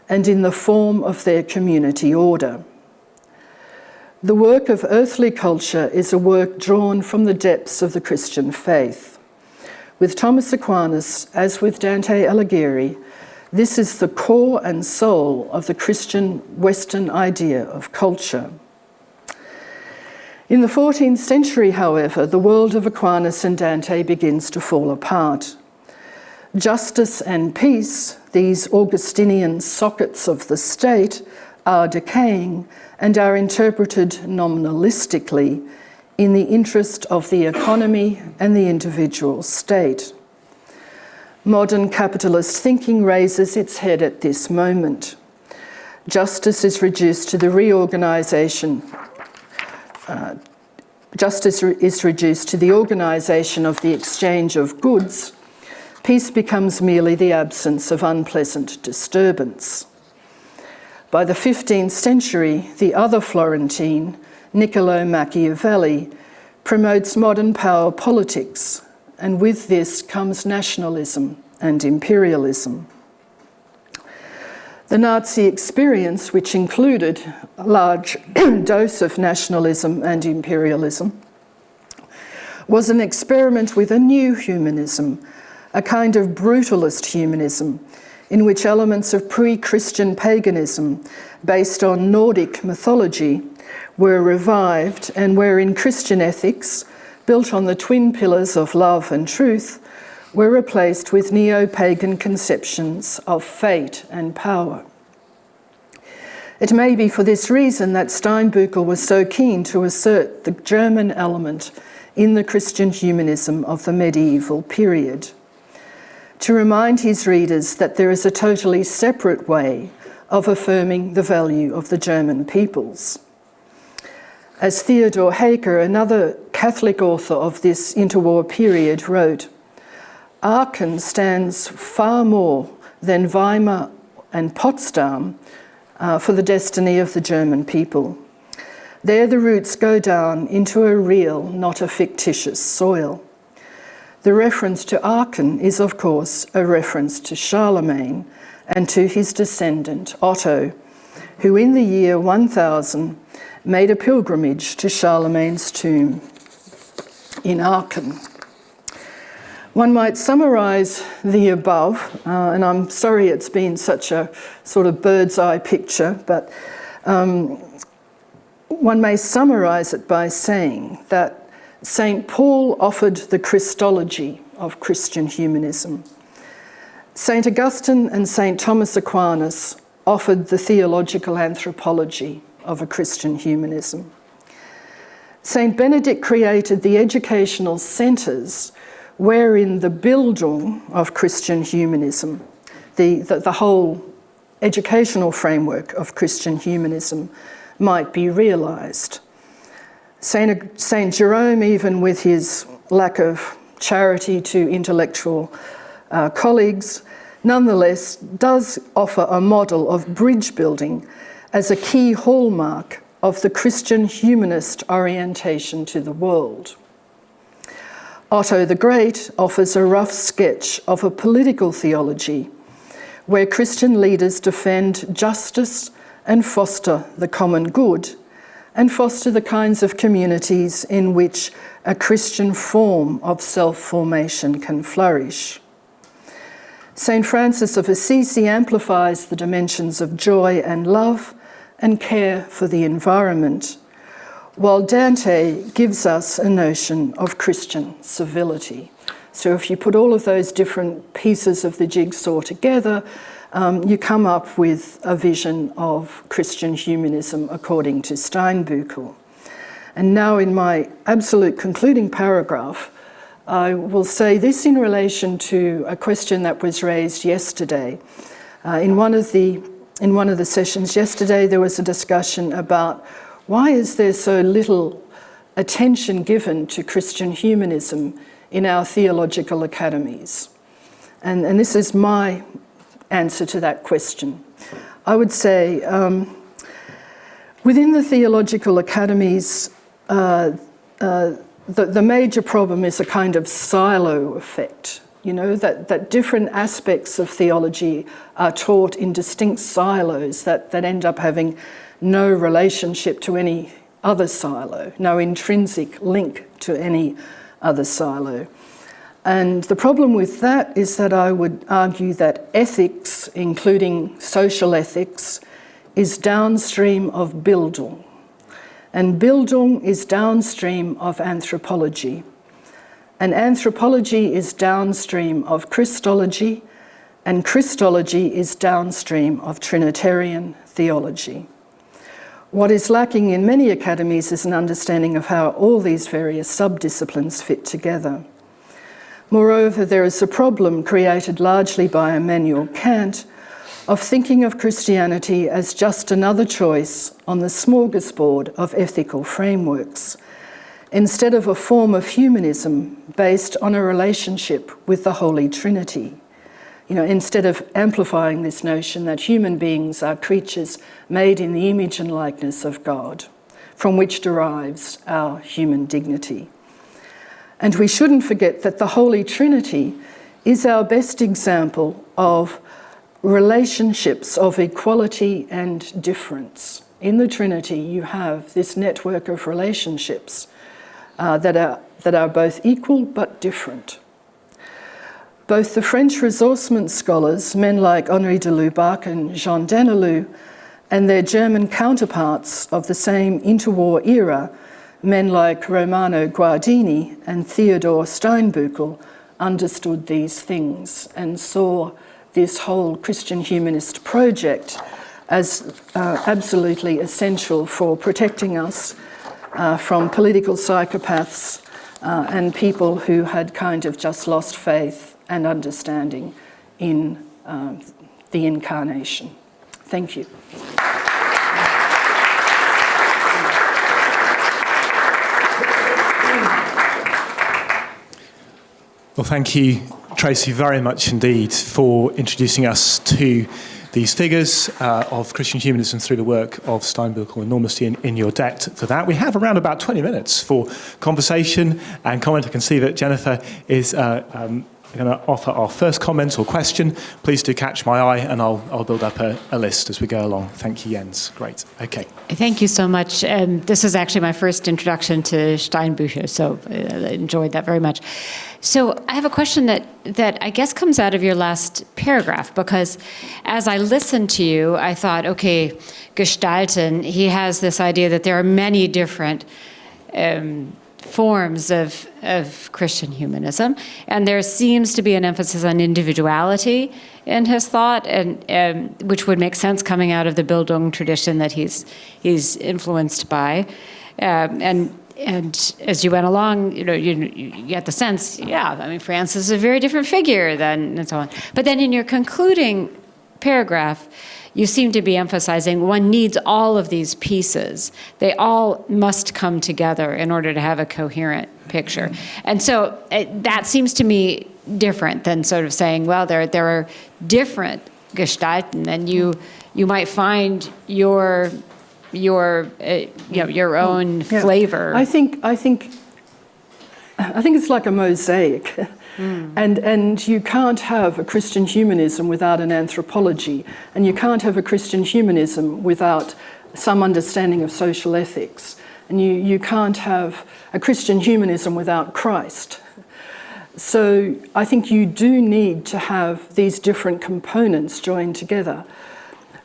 and in the form of their community order. The work of earthly culture is a work drawn from the depths of the Christian faith. With Thomas Aquinas, as with Dante Alighieri, this is the core and soul of the Christian Western idea of culture." In the 14th century, however, the world of Aquinas and Dante begins to fall apart. Justice and peace, these Augustinian sockets of the state, are decaying and are interpreted nominalistically in the interest of the economy and the individual state. Modern capitalist thinking raises its head at this moment. Justice is reduced to the organisation of the exchange of goods. Peace becomes merely the absence of unpleasant disturbance. By the 15th century, the other Florentine, Niccolo Machiavelli, promotes modern power politics, and with this comes nationalism and imperialism. The Nazi experience, which included a large dose of nationalism and imperialism, was an experiment with a new humanism, a kind of brutalist humanism, in which elements of pre-Christian paganism based on Nordic mythology were revived, and wherein Christian ethics, built on the twin pillars of love and truth, were replaced with neo-pagan conceptions of fate and power. It may be for this reason that Steinbüchel was so keen to assert the German element in the Christian humanism of the medieval period, to remind his readers that there is a totally separate way of affirming the value of the German peoples. As Theodor Haecker, another Catholic author of this interwar period, wrote, "Aachen stands far more than Weimar and Potsdam for the destiny of the German people. There the roots go down into a real, not a fictitious soil." The reference to Aachen is, of course, a reference to Charlemagne and to his descendant Otto, who in the year 1000 made a pilgrimage to Charlemagne's tomb in Aachen. One might summarise the above, and I'm sorry it's been such a sort of bird's eye picture, but one may summarise it by saying that St. Paul offered the Christology of Christian humanism. St. Augustine and St. Thomas Aquinas offered the theological anthropology of a Christian humanism. St. Benedict created the educational centres wherein the Bildung of Christian humanism, the whole educational framework of Christian humanism, might be realised. Saint Jerome, even with his lack of charity to intellectual colleagues, nonetheless does offer a model of bridge building as a key hallmark of the Christian humanist orientation to the world. Otto the Great offers a rough sketch of a political theology where Christian leaders defend justice and foster the common good, and foster the kinds of communities in which a Christian form of self-formation can flourish. St. Francis of Assisi amplifies the dimensions of joy and love and care for the environment, while Dante gives us a notion of Christian civility. So if you put all of those different pieces of the jigsaw together, you come up with a vision of Christian humanism according to Steinbüchel. And now in my absolute concluding paragraph, I will say this in relation to a question that was raised yesterday. In one of the sessions yesterday, there was a discussion about why is there so little attention given to Christian humanism in our theological academies? And this is my answer to that question. I would say within the theological academies, the major problem is a kind of silo effect, you know, that different aspects of theology are taught in distinct silos that end up having no relationship to any other silo, no intrinsic link to any other silo. And the problem with that is that I would argue that ethics, including social ethics, is downstream of Bildung. And Bildung is downstream of anthropology. And anthropology is downstream of Christology, and Christology is downstream of Trinitarian theology. What is lacking in many academies is an understanding of how all these various subdisciplines fit together. Moreover, there is a problem created largely by Immanuel Kant of thinking of Christianity as just another choice on the smorgasbord of ethical frameworks, instead of a form of humanism based on a relationship with the Holy Trinity. You know, instead of amplifying this notion that human beings are creatures made in the image and likeness of God, from which derives our human dignity. And we shouldn't forget that the Holy Trinity is our best example of relationships of equality and difference. In the Trinity, you have this network of relationships that are both equal but different. Both the French ressourcement scholars, men like Henri de Lubac and Jean Danielou, and their German counterparts of the same interwar era, men like Romano Guardini and Theodor Steinbüchel, understood these things and saw this whole Christian humanist project as absolutely essential for protecting us from political psychopaths and people who had kind of just lost faith and understanding in the incarnation. Thank you. Well, thank you, Tracey, very much indeed for introducing us to these figures of Christian humanism through the work of Steinbüchel. Enormously in your debt for that. We have around about 20 minutes for conversation and comment. I can see that Jennifer is going to offer our first comment or question. Please do catch my eye, and I'll build up a list as we go along. Thank you, Jens. Great. Okay. Thank you so much. This is actually my first introduction to Steinbüchel, so I enjoyed that very much. So I have a question that I guess comes out of your last paragraph, because as I listened to you, I thought, okay, Gestalten, he has this idea that there are many different forms of Christian humanism, and there seems to be an emphasis on individuality in his thought, and which would make sense coming out of the Bildung tradition that he's influenced by, and as you went along, you get the sense, I mean, France is a very different figure than, and so on. But then in your concluding paragraph, you seem to be emphasizing one needs all of these pieces. They all must come together in order to have a coherent picture. And so that seems to me different than sort of saying, well, there are different Gestalten, and you might find your own flavor. I think it's like a mosaic. And you can't have a Christian humanism without an anthropology, and you can't have a Christian humanism without some understanding of social ethics, and you can't have a Christian humanism without Christ. So I think you do need to have these different components joined together.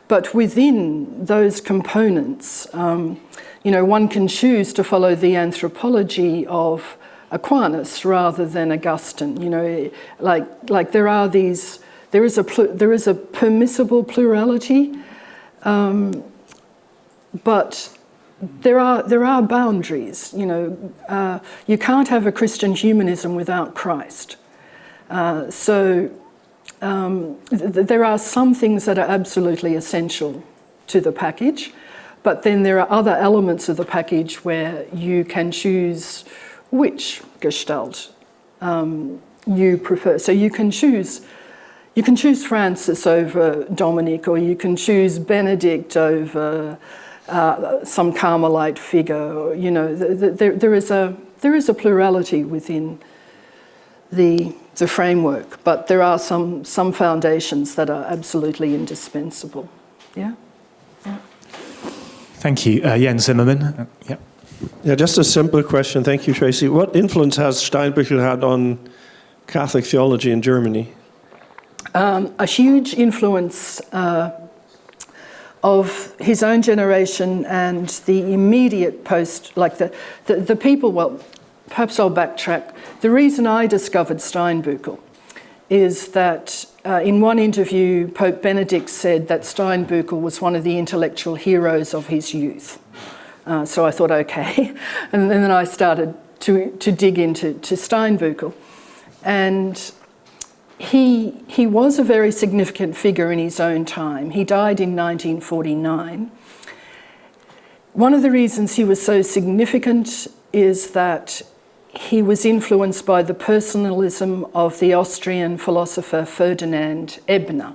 But within those components, one can choose to follow the anthropology of Aquinas rather than Augustine. Like there is a permissible plurality, but there are boundaries. You can't have a Christian humanism without Christ. There are some things that are absolutely essential to the package, but then there are other elements of the package where you can choose which Gestalt you prefer. So you can choose Francis over Dominic, or you can choose Benedict over some Carmelite figure. There is a plurality within the framework, but there are some foundations that are absolutely indispensable. Yeah. Thank you, Jens Zimmermann. Yeah, just a simple question. Thank you, Tracey. What influence has Steinbüchel had on Catholic theology in Germany? A huge influence of his own generation and the immediate post, like the people, well, perhaps I'll backtrack. The reason I discovered Steinbüchel is that in one interview, Pope Benedict said that Steinbüchel was one of the intellectual heroes of his youth. So I thought, okay. And then I started to dig into Steinbüchel. And he was a very significant figure in his own time. He died in 1949. One of the reasons he was so significant is that he was influenced by the personalism of the Austrian philosopher Ferdinand Ebner.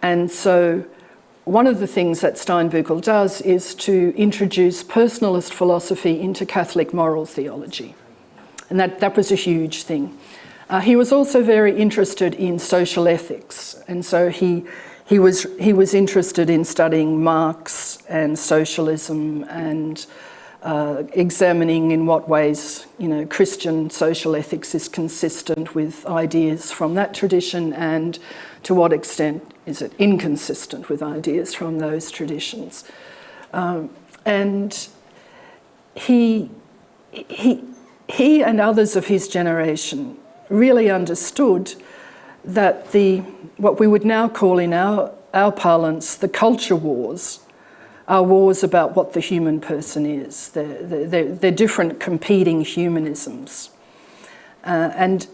And so one of the things that Steinbüchel does is to introduce personalist philosophy into Catholic moral theology. And that was a huge thing. He was also very interested in social ethics, and so he was interested in studying Marx and socialism and examining in what ways Christian social ethics is consistent with ideas from that tradition, and to what extent is it inconsistent with ideas from those traditions. And he and others of his generation really understood that what we would now call in our parlance the culture wars are wars about what the human person is. They're different competing humanisms. And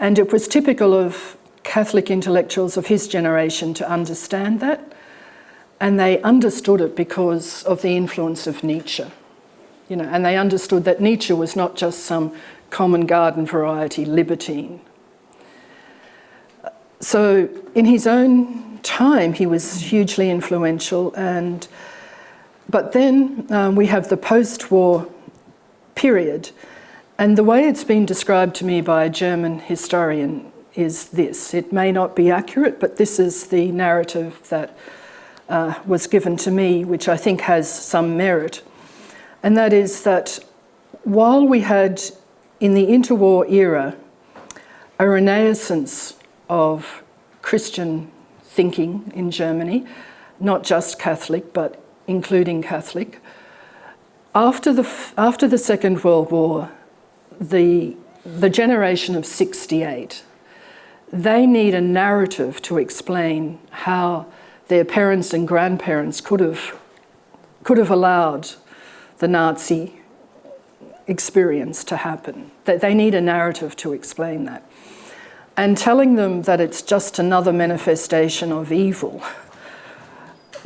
it was typical of Catholic intellectuals of his generation to understand that, and they understood it because of the influence of Nietzsche. And they understood that Nietzsche was not just some common garden variety libertine. So in his own time, he was hugely influential, but then we have the post-war period, and the way it's been described to me by a German historian is this. It may not be accurate, but this is the narrative that was given to me, which I think has some merit, and that is that while we had in the interwar era a renaissance of Christian thinking in Germany, not just Catholic, but including Catholic, after the Second World War, the generation of 68, they need a narrative to explain how their parents and grandparents could have allowed the Nazi experience to happen. That they need a narrative to explain that. And telling them that it's just another manifestation of evil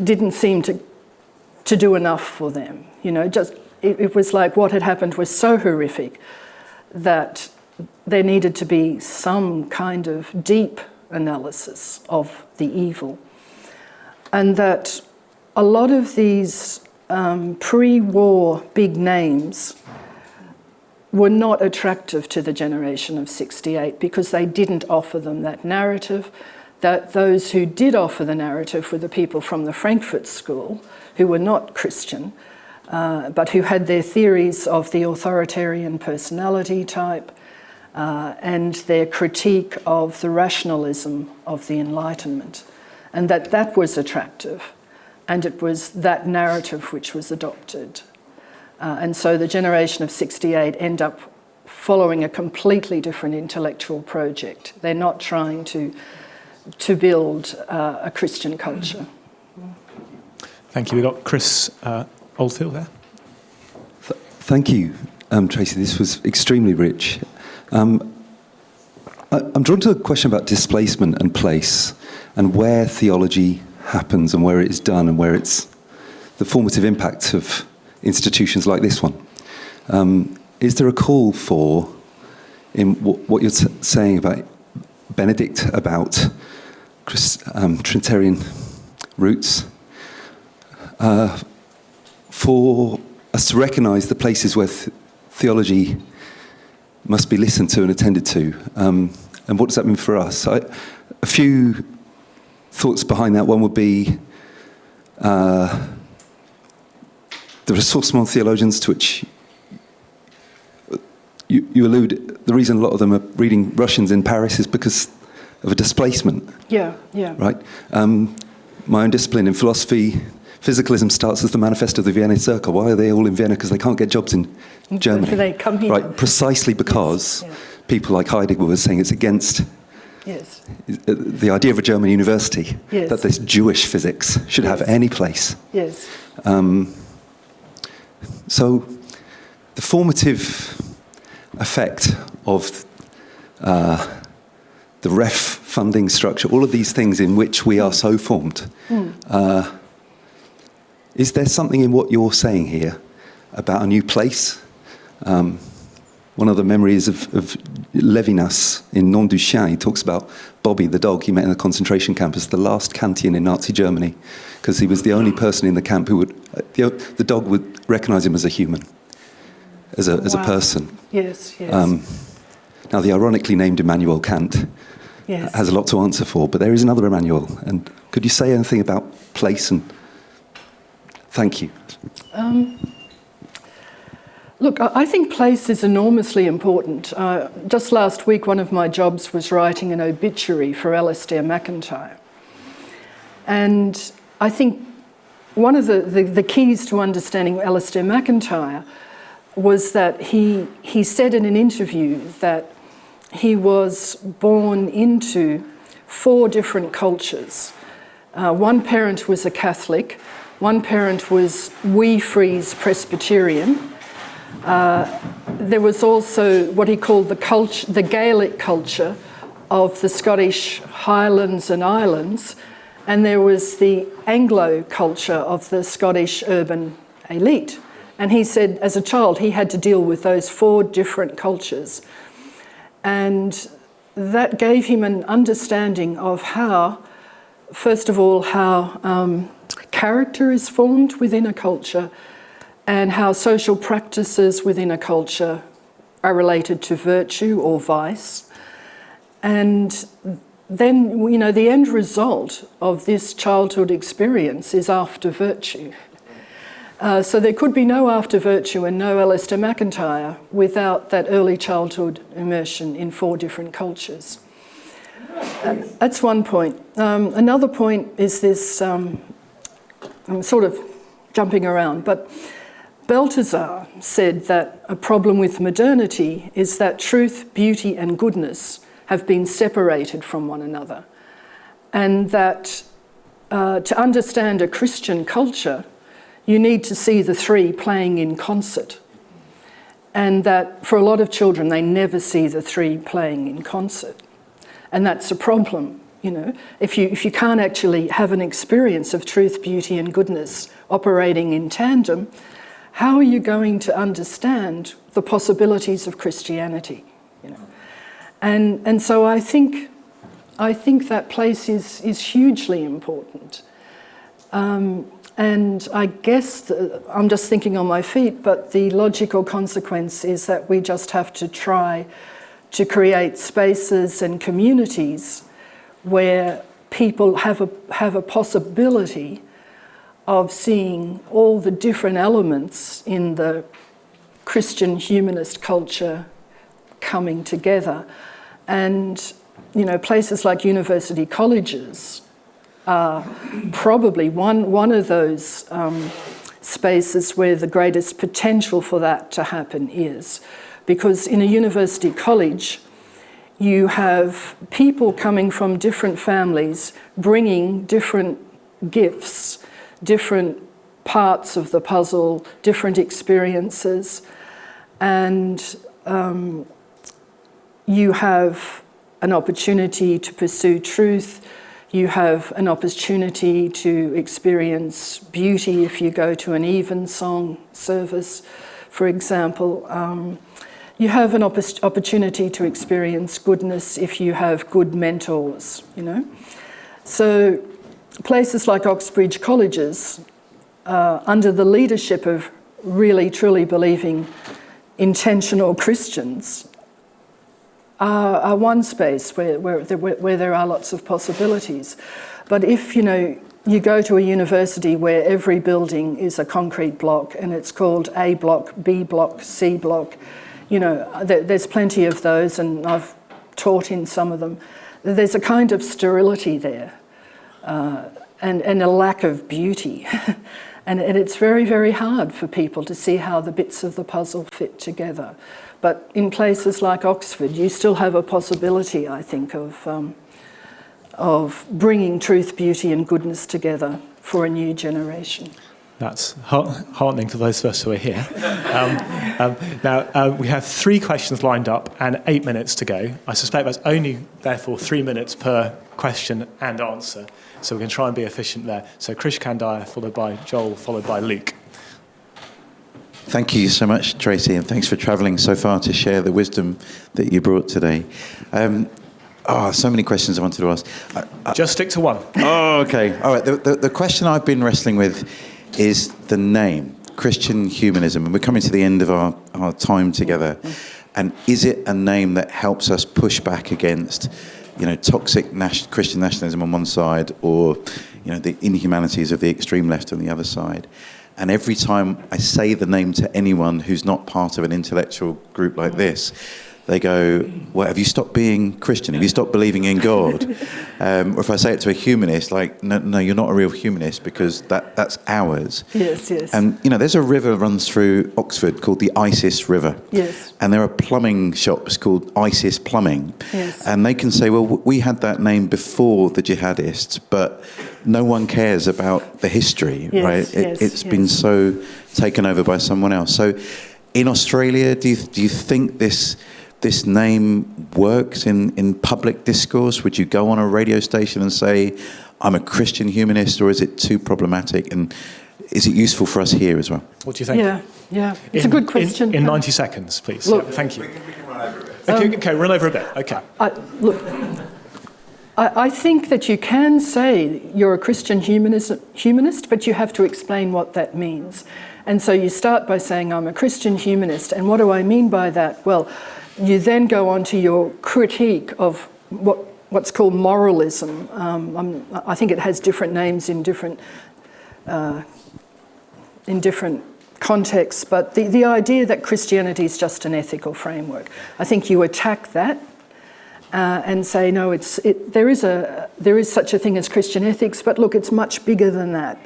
didn't seem to do enough for them. It was like what had happened was so horrific that there needed to be some kind of deep analysis of the evil. And that a lot of these pre-war big names were not attractive to the generation of 68 because they didn't offer them that narrative. That those who did offer the narrative were the people from the Frankfurt School who were not Christian, but who had their theories of the authoritarian personality type and their critique of the rationalism of the Enlightenment. and that was attractive, and it was that narrative which was adopted. And so the generation of 68 end up following a completely different intellectual project. They're not trying to build a Christian culture. Thank you. We've got Chris Oldfield there. Thank you, Tracey. This was extremely rich. I'm drawn to a question about displacement and place, and where theology happens and where it is done and where it's the formative impact of institutions like this one. Is there a call for, in what you're saying about Benedict, about Trinitarian roots, for us to recognise the places where theology must be listened to and attended to? And what does that mean for us? A few thoughts behind that. One would be the ressourcement theologians, to which you allude. The reason a lot of them are reading Russians in Paris is because of a displacement. Yeah. Right? My own discipline in philosophy, physicalism starts as the manifesto of the Vienna Circle. Why are they all in Vienna? Because they can't get jobs in Germany. So they come here. Right, precisely because people like Heidegger were saying it's against the idea of a German university, that this Jewish physics should have any place. Yes. So the formative effect of the ref funding structure, all of these things in which we are so formed, is there something in what you're saying here about a new place? One of the memories of Levinas in Nom du Chien, he talks about Bobby, the dog he met in a concentration camp, as the last Kantian in Nazi Germany, because he was the only person in the camp who would, the dog would recognise him as a human, as a person. Yes. Now, the ironically named Immanuel Kant has a lot to answer for, but there is another Immanuel. And could you say anything about place? And thank you. Look, I think place is enormously important. Just last week, one of my jobs was writing an obituary for Alistair McIntyre. And I think one of the keys to understanding Alistair McIntyre was that he said in an interview that he was born into 4 different cultures. One parent was a Catholic, one parent was Wee-Freeze Presbyterian. There was also what he called the Gaelic culture of the Scottish Highlands and Islands, and there was the Anglo culture of the Scottish urban elite. And he said, as a child, he had to deal with those 4 different cultures. And that gave him an understanding of how, first of all, how character is formed within a culture, and how social practices within a culture are related to virtue or vice. And then, the end result of this childhood experience is after virtue. So there could be no after virtue and no Alistair McIntyre without that early childhood immersion in 4 different cultures. That's one point. Another point is this, I'm sort of jumping around, but Balthasar said that a problem with modernity is that truth, beauty and goodness have been separated from one another, and that to understand a Christian culture, you need to see the 3 playing in concert, and that for a lot of children they never see the 3 playing in concert, and that's a problem. If you can't actually have an experience of truth, beauty and goodness operating in tandem, how are you going to understand the possibilities of Christianity? And so I think that place is hugely important. And I guess I'm just thinking on my feet, but the logical consequence is that we just have to try to create spaces and communities where people have a possibility of seeing all the different elements in the Christian humanist culture coming together. And, places like university colleges are probably one of those spaces where the greatest potential for that to happen is. Because in a university college, you have people coming from different families bringing different gifts, different parts of the puzzle, different experiences, and you have an opportunity to pursue truth. You have an opportunity to experience beauty if you go to an evensong service, for example. You have an opportunity to experience goodness if you have good mentors, you know. So places like Oxbridge colleges, under the leadership of really, truly believing intentional Christians, are one space where there are lots of possibilities. But if, you know, you go to a university where every building is a concrete block and it's called A block, B block, C block, you know, there's plenty of those, and I've taught in some of them. There's a kind of sterility there, and a lack of beauty. And it's very, very hard for people to see how the bits of the puzzle fit together. But in places like Oxford, you still have a possibility, I think, of bringing truth, beauty and goodness together for a new generation. That's heartening to those of us who are here. Now, we have 3 questions lined up and 8 minutes to go. I suspect that's only, therefore, 3 minutes per question and answer. So we can try and be efficient there. So Krish Kandaya, followed by Joel, followed by Luke. Thank you so much, Tracey, and thanks for travelling so far to share the wisdom that you brought today. So many questions I wanted to ask. Just stick to one. Oh, okay. All right. The question I've been wrestling with is the name, Christian humanism. And we're coming to the end of our time together. And is it a name that helps us push back against, you know, toxic Christian nationalism on one side, or, you know, the inhumanities of the extreme left on the other side? And every time I say the name to anyone who's not part of an intellectual group like this, they go, well, have you stopped being Christian? Have you stopped believing in God? Or if I say it to a humanist, like, no, you're not a real humanist, because that's ours. Yes, yes. And, you know, there's a river runs through Oxford called the Isis River. Yes. And there are plumbing shops called Isis Plumbing. Yes. And they can say, well, we had that name before the jihadists, but no one cares about the history, yes, right? It's yes. been so taken over by someone else. So in Australia, do you think this name works in public discourse? Would you go on a radio station and say, I'm a Christian humanist, or is it too problematic? And is it useful for us here as well? What do you think? Yeah. It's a good question. In 90 seconds, please. Look, yeah, thank you. We can run over a bit. Okay, run over a bit. Okay. I think that you can say you're a Christian humanist, but you have to explain what that means. And so you start by saying, I'm a Christian humanist. And what do I mean by that? Well, you then go on to your critique of what's called moralism. I think it has different names in different contexts, but the idea that Christianity is just an ethical framework. I think you attack that and say, no, there is such a thing as Christian ethics, but look, it's much bigger than that.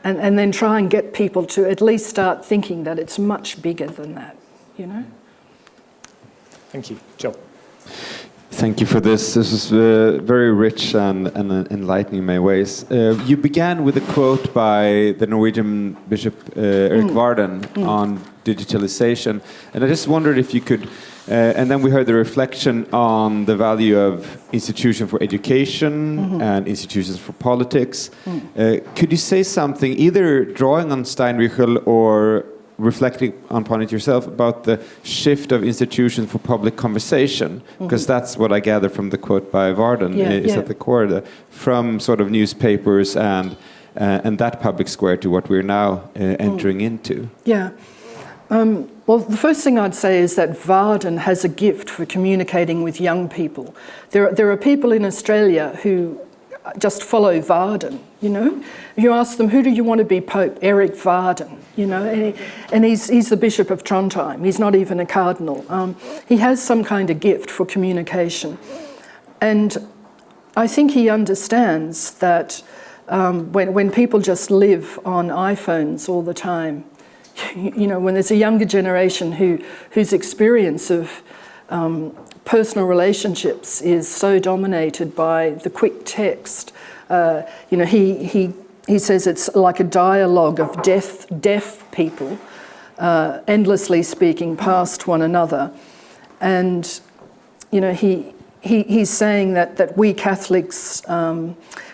And then try and get people to at least start thinking that it's much bigger than that, you know? Thank you. Joe. Thank you for this. This was very rich and enlightening in many ways. You began with a quote by the Norwegian Bishop Erik Hordern on digitalization. And I just wondered if you could, and then we heard the reflection on the value of institutions for education and institutions for politics. Could you say something, either drawing on Steinbüchel or reflecting upon it yourself, about the shift of institutions for public conversation? Because that's what I gather from the quote by Hordern, is at the core, from sort of newspapers and that public square to what we're now entering into. Yeah. Well, the first thing I'd say is that Hordern has a gift for communicating with young people. There are people in Australia who just follow Hordern, you know. You ask them, who do you want to be Pope? Erik Hordern, you know, and he's the Bishop of Trondheim. He's not even a cardinal. He has some kind of gift for communication. And I think he understands that when people just live on iPhones all the time, when there's a younger generation whose experience of personal relationships is so dominated by the quick text, he says it's like a dialogue of deaf people endlessly speaking past one another. And, he's saying that we Catholics,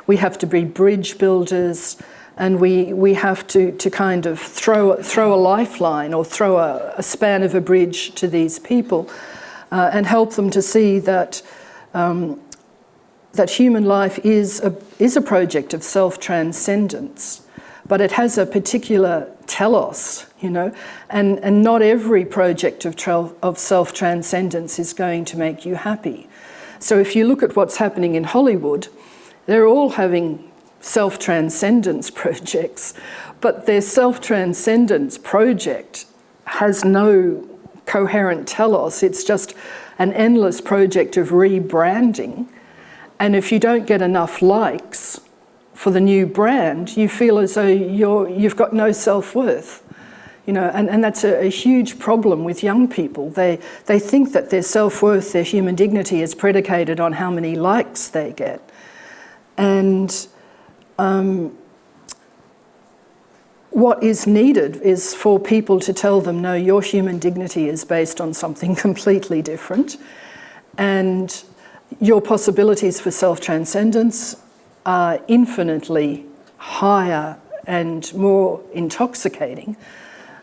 we have to be bridge builders, and we have to kind of throw a lifeline or throw a span of a bridge to these people and help them to see that that human life is a project of self-transcendence, but it has a particular telos, and not every project of self-transcendence is going to make you happy. So if you look at what's happening in Hollywood, they're all having self-transcendence projects, but their self-transcendence project has no coherent telos. It's just an endless project of rebranding. And if you don't get enough likes for the new brand, you feel as though you've got no self-worth. And that's a huge problem with young people. They think that their self-worth, their human dignity is predicated on how many likes they get. And what is needed is for people to tell them, no, your human dignity is based on something completely different, and your possibilities for self-transcendence are infinitely higher and more intoxicating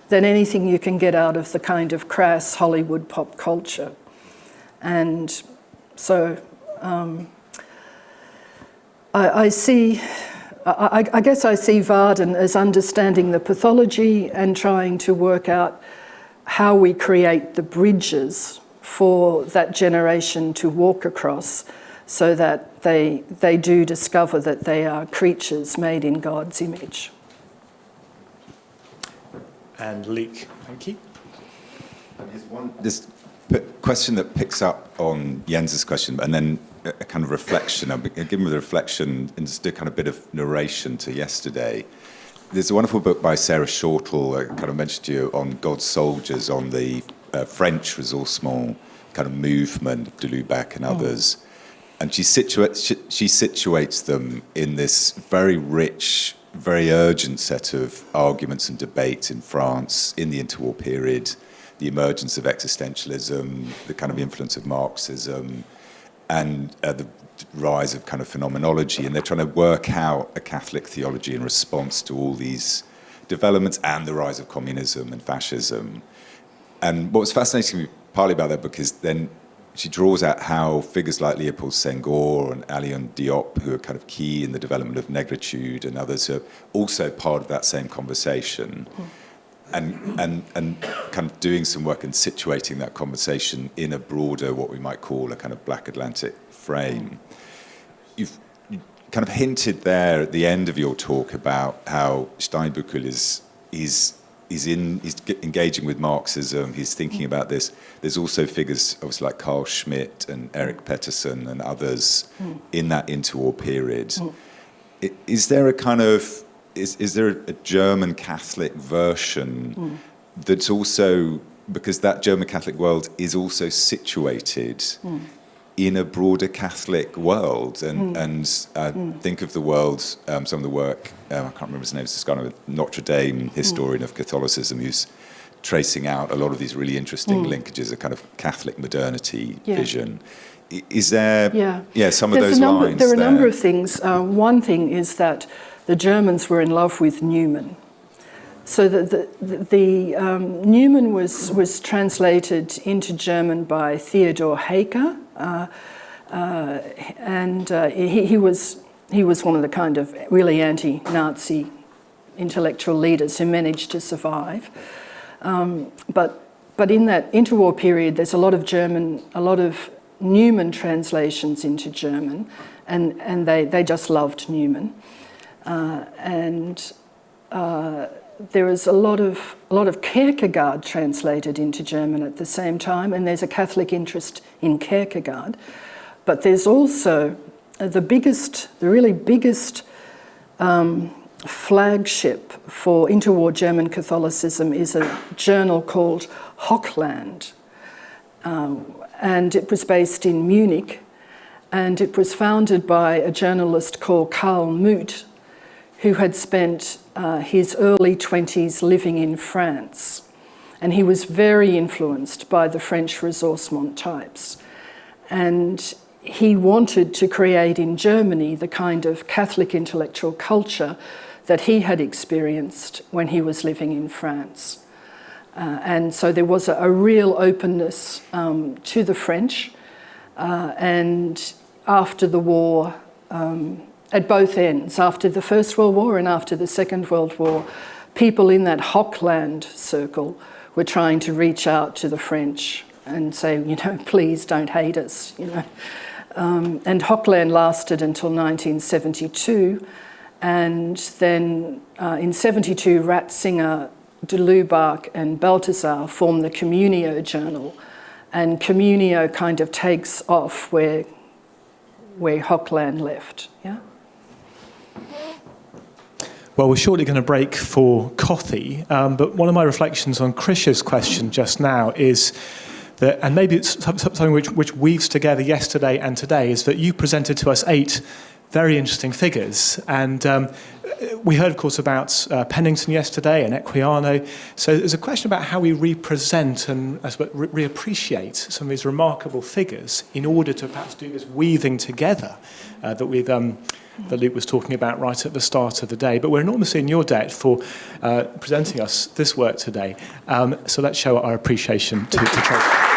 than anything you can get out of the kind of crass Hollywood pop culture. And so I guess I see Hordern as understanding the pathology and trying to work out how we create the bridges for that generation to walk across so that they do discover that they are creatures made in God's image. And Leek, thank you. This question that picks up on Jens's question, and then a kind of reflection. I'll give with a reflection and just a kind of bit of narration to yesterday. There's a wonderful book by Sarah Shortall, I kind of mentioned to you, on God's soldiers, on the French ressourcement kind of movement of de Lubac and others. And she situates them in this very rich, very urgent set of arguments and debates in France in the interwar period, the emergence of existentialism, the kind of influence of Marxism, and the rise of kind of phenomenology. And they're trying to work out a Catholic theology in response to all these developments and the rise of communism and fascism. And what was fascinating partly about that book is then she draws out how figures like Léopold Senghor and Alioune Diop, who are kind of key in the development of negritude, and others are also part of that same conversation, and kind of doing some work and situating that conversation in a broader, what we might call a kind of Black Atlantic frame. You kind of hinted there at the end of your talk about how Steinbüchel is engaging with Marxism, he's thinking about this. There's also figures obviously like Carl Schmitt and Eric Peterson and others in that interwar period. Is there a kind of, is there a German Catholic version that's also, because that German Catholic world is also situated in a broader Catholic world, and think of the world, some of the work, I can't remember his name, it's this guy with Notre Dame, historian of Catholicism, who's tracing out a lot of these really interesting linkages, a kind of Catholic modernity vision. Is there, some of those lines there are a number of things. One thing is that the Germans were in love with Newman. So the Newman was translated into German by Theodor Steinbüchel, and he was one of the kind of really anti-Nazi intellectual leaders who managed to survive. But in that interwar period, there's a lot of Newman translations into German, and they just loved Newman, there is a lot of Kierkegaard translated into German at the same time, and there's a Catholic interest in Kierkegaard. But there's also the really biggest flagship for interwar German Catholicism is a journal called Hochland, and it was based in Munich, and it was founded by a journalist called Karl Muth, who had spent his early 20s living in France, and he was very influenced by the French ressourcement types, and he wanted to create in Germany the kind of Catholic intellectual culture that he had experienced when he was living in France. And so there was a real openness to the French, and after the war, at both ends, after the First World War and after the Second World War, people in that Hochland circle were trying to reach out to the French and say, you know, please don't hate us, you know. And Hochland lasted until 1972, and then in 72, Ratzinger, de Lubac and Balthasar formed the Communio Journal, and Communio kind of takes off where Hochland left, yeah? Well, we're shortly going to break for coffee, but one of my reflections on Krisha's question just now is that, and maybe it's something which weaves together yesterday and today, is that you presented to us 8 very interesting figures. And we heard, of course, about Pennington yesterday and Equiano. So there's a question about how we represent and reappreciate some of these remarkable figures in order to perhaps do this weaving together that Luke was talking about right at the start of the day. But we're enormously in your debt for presenting us this work today. So let's show our appreciation to Tracey.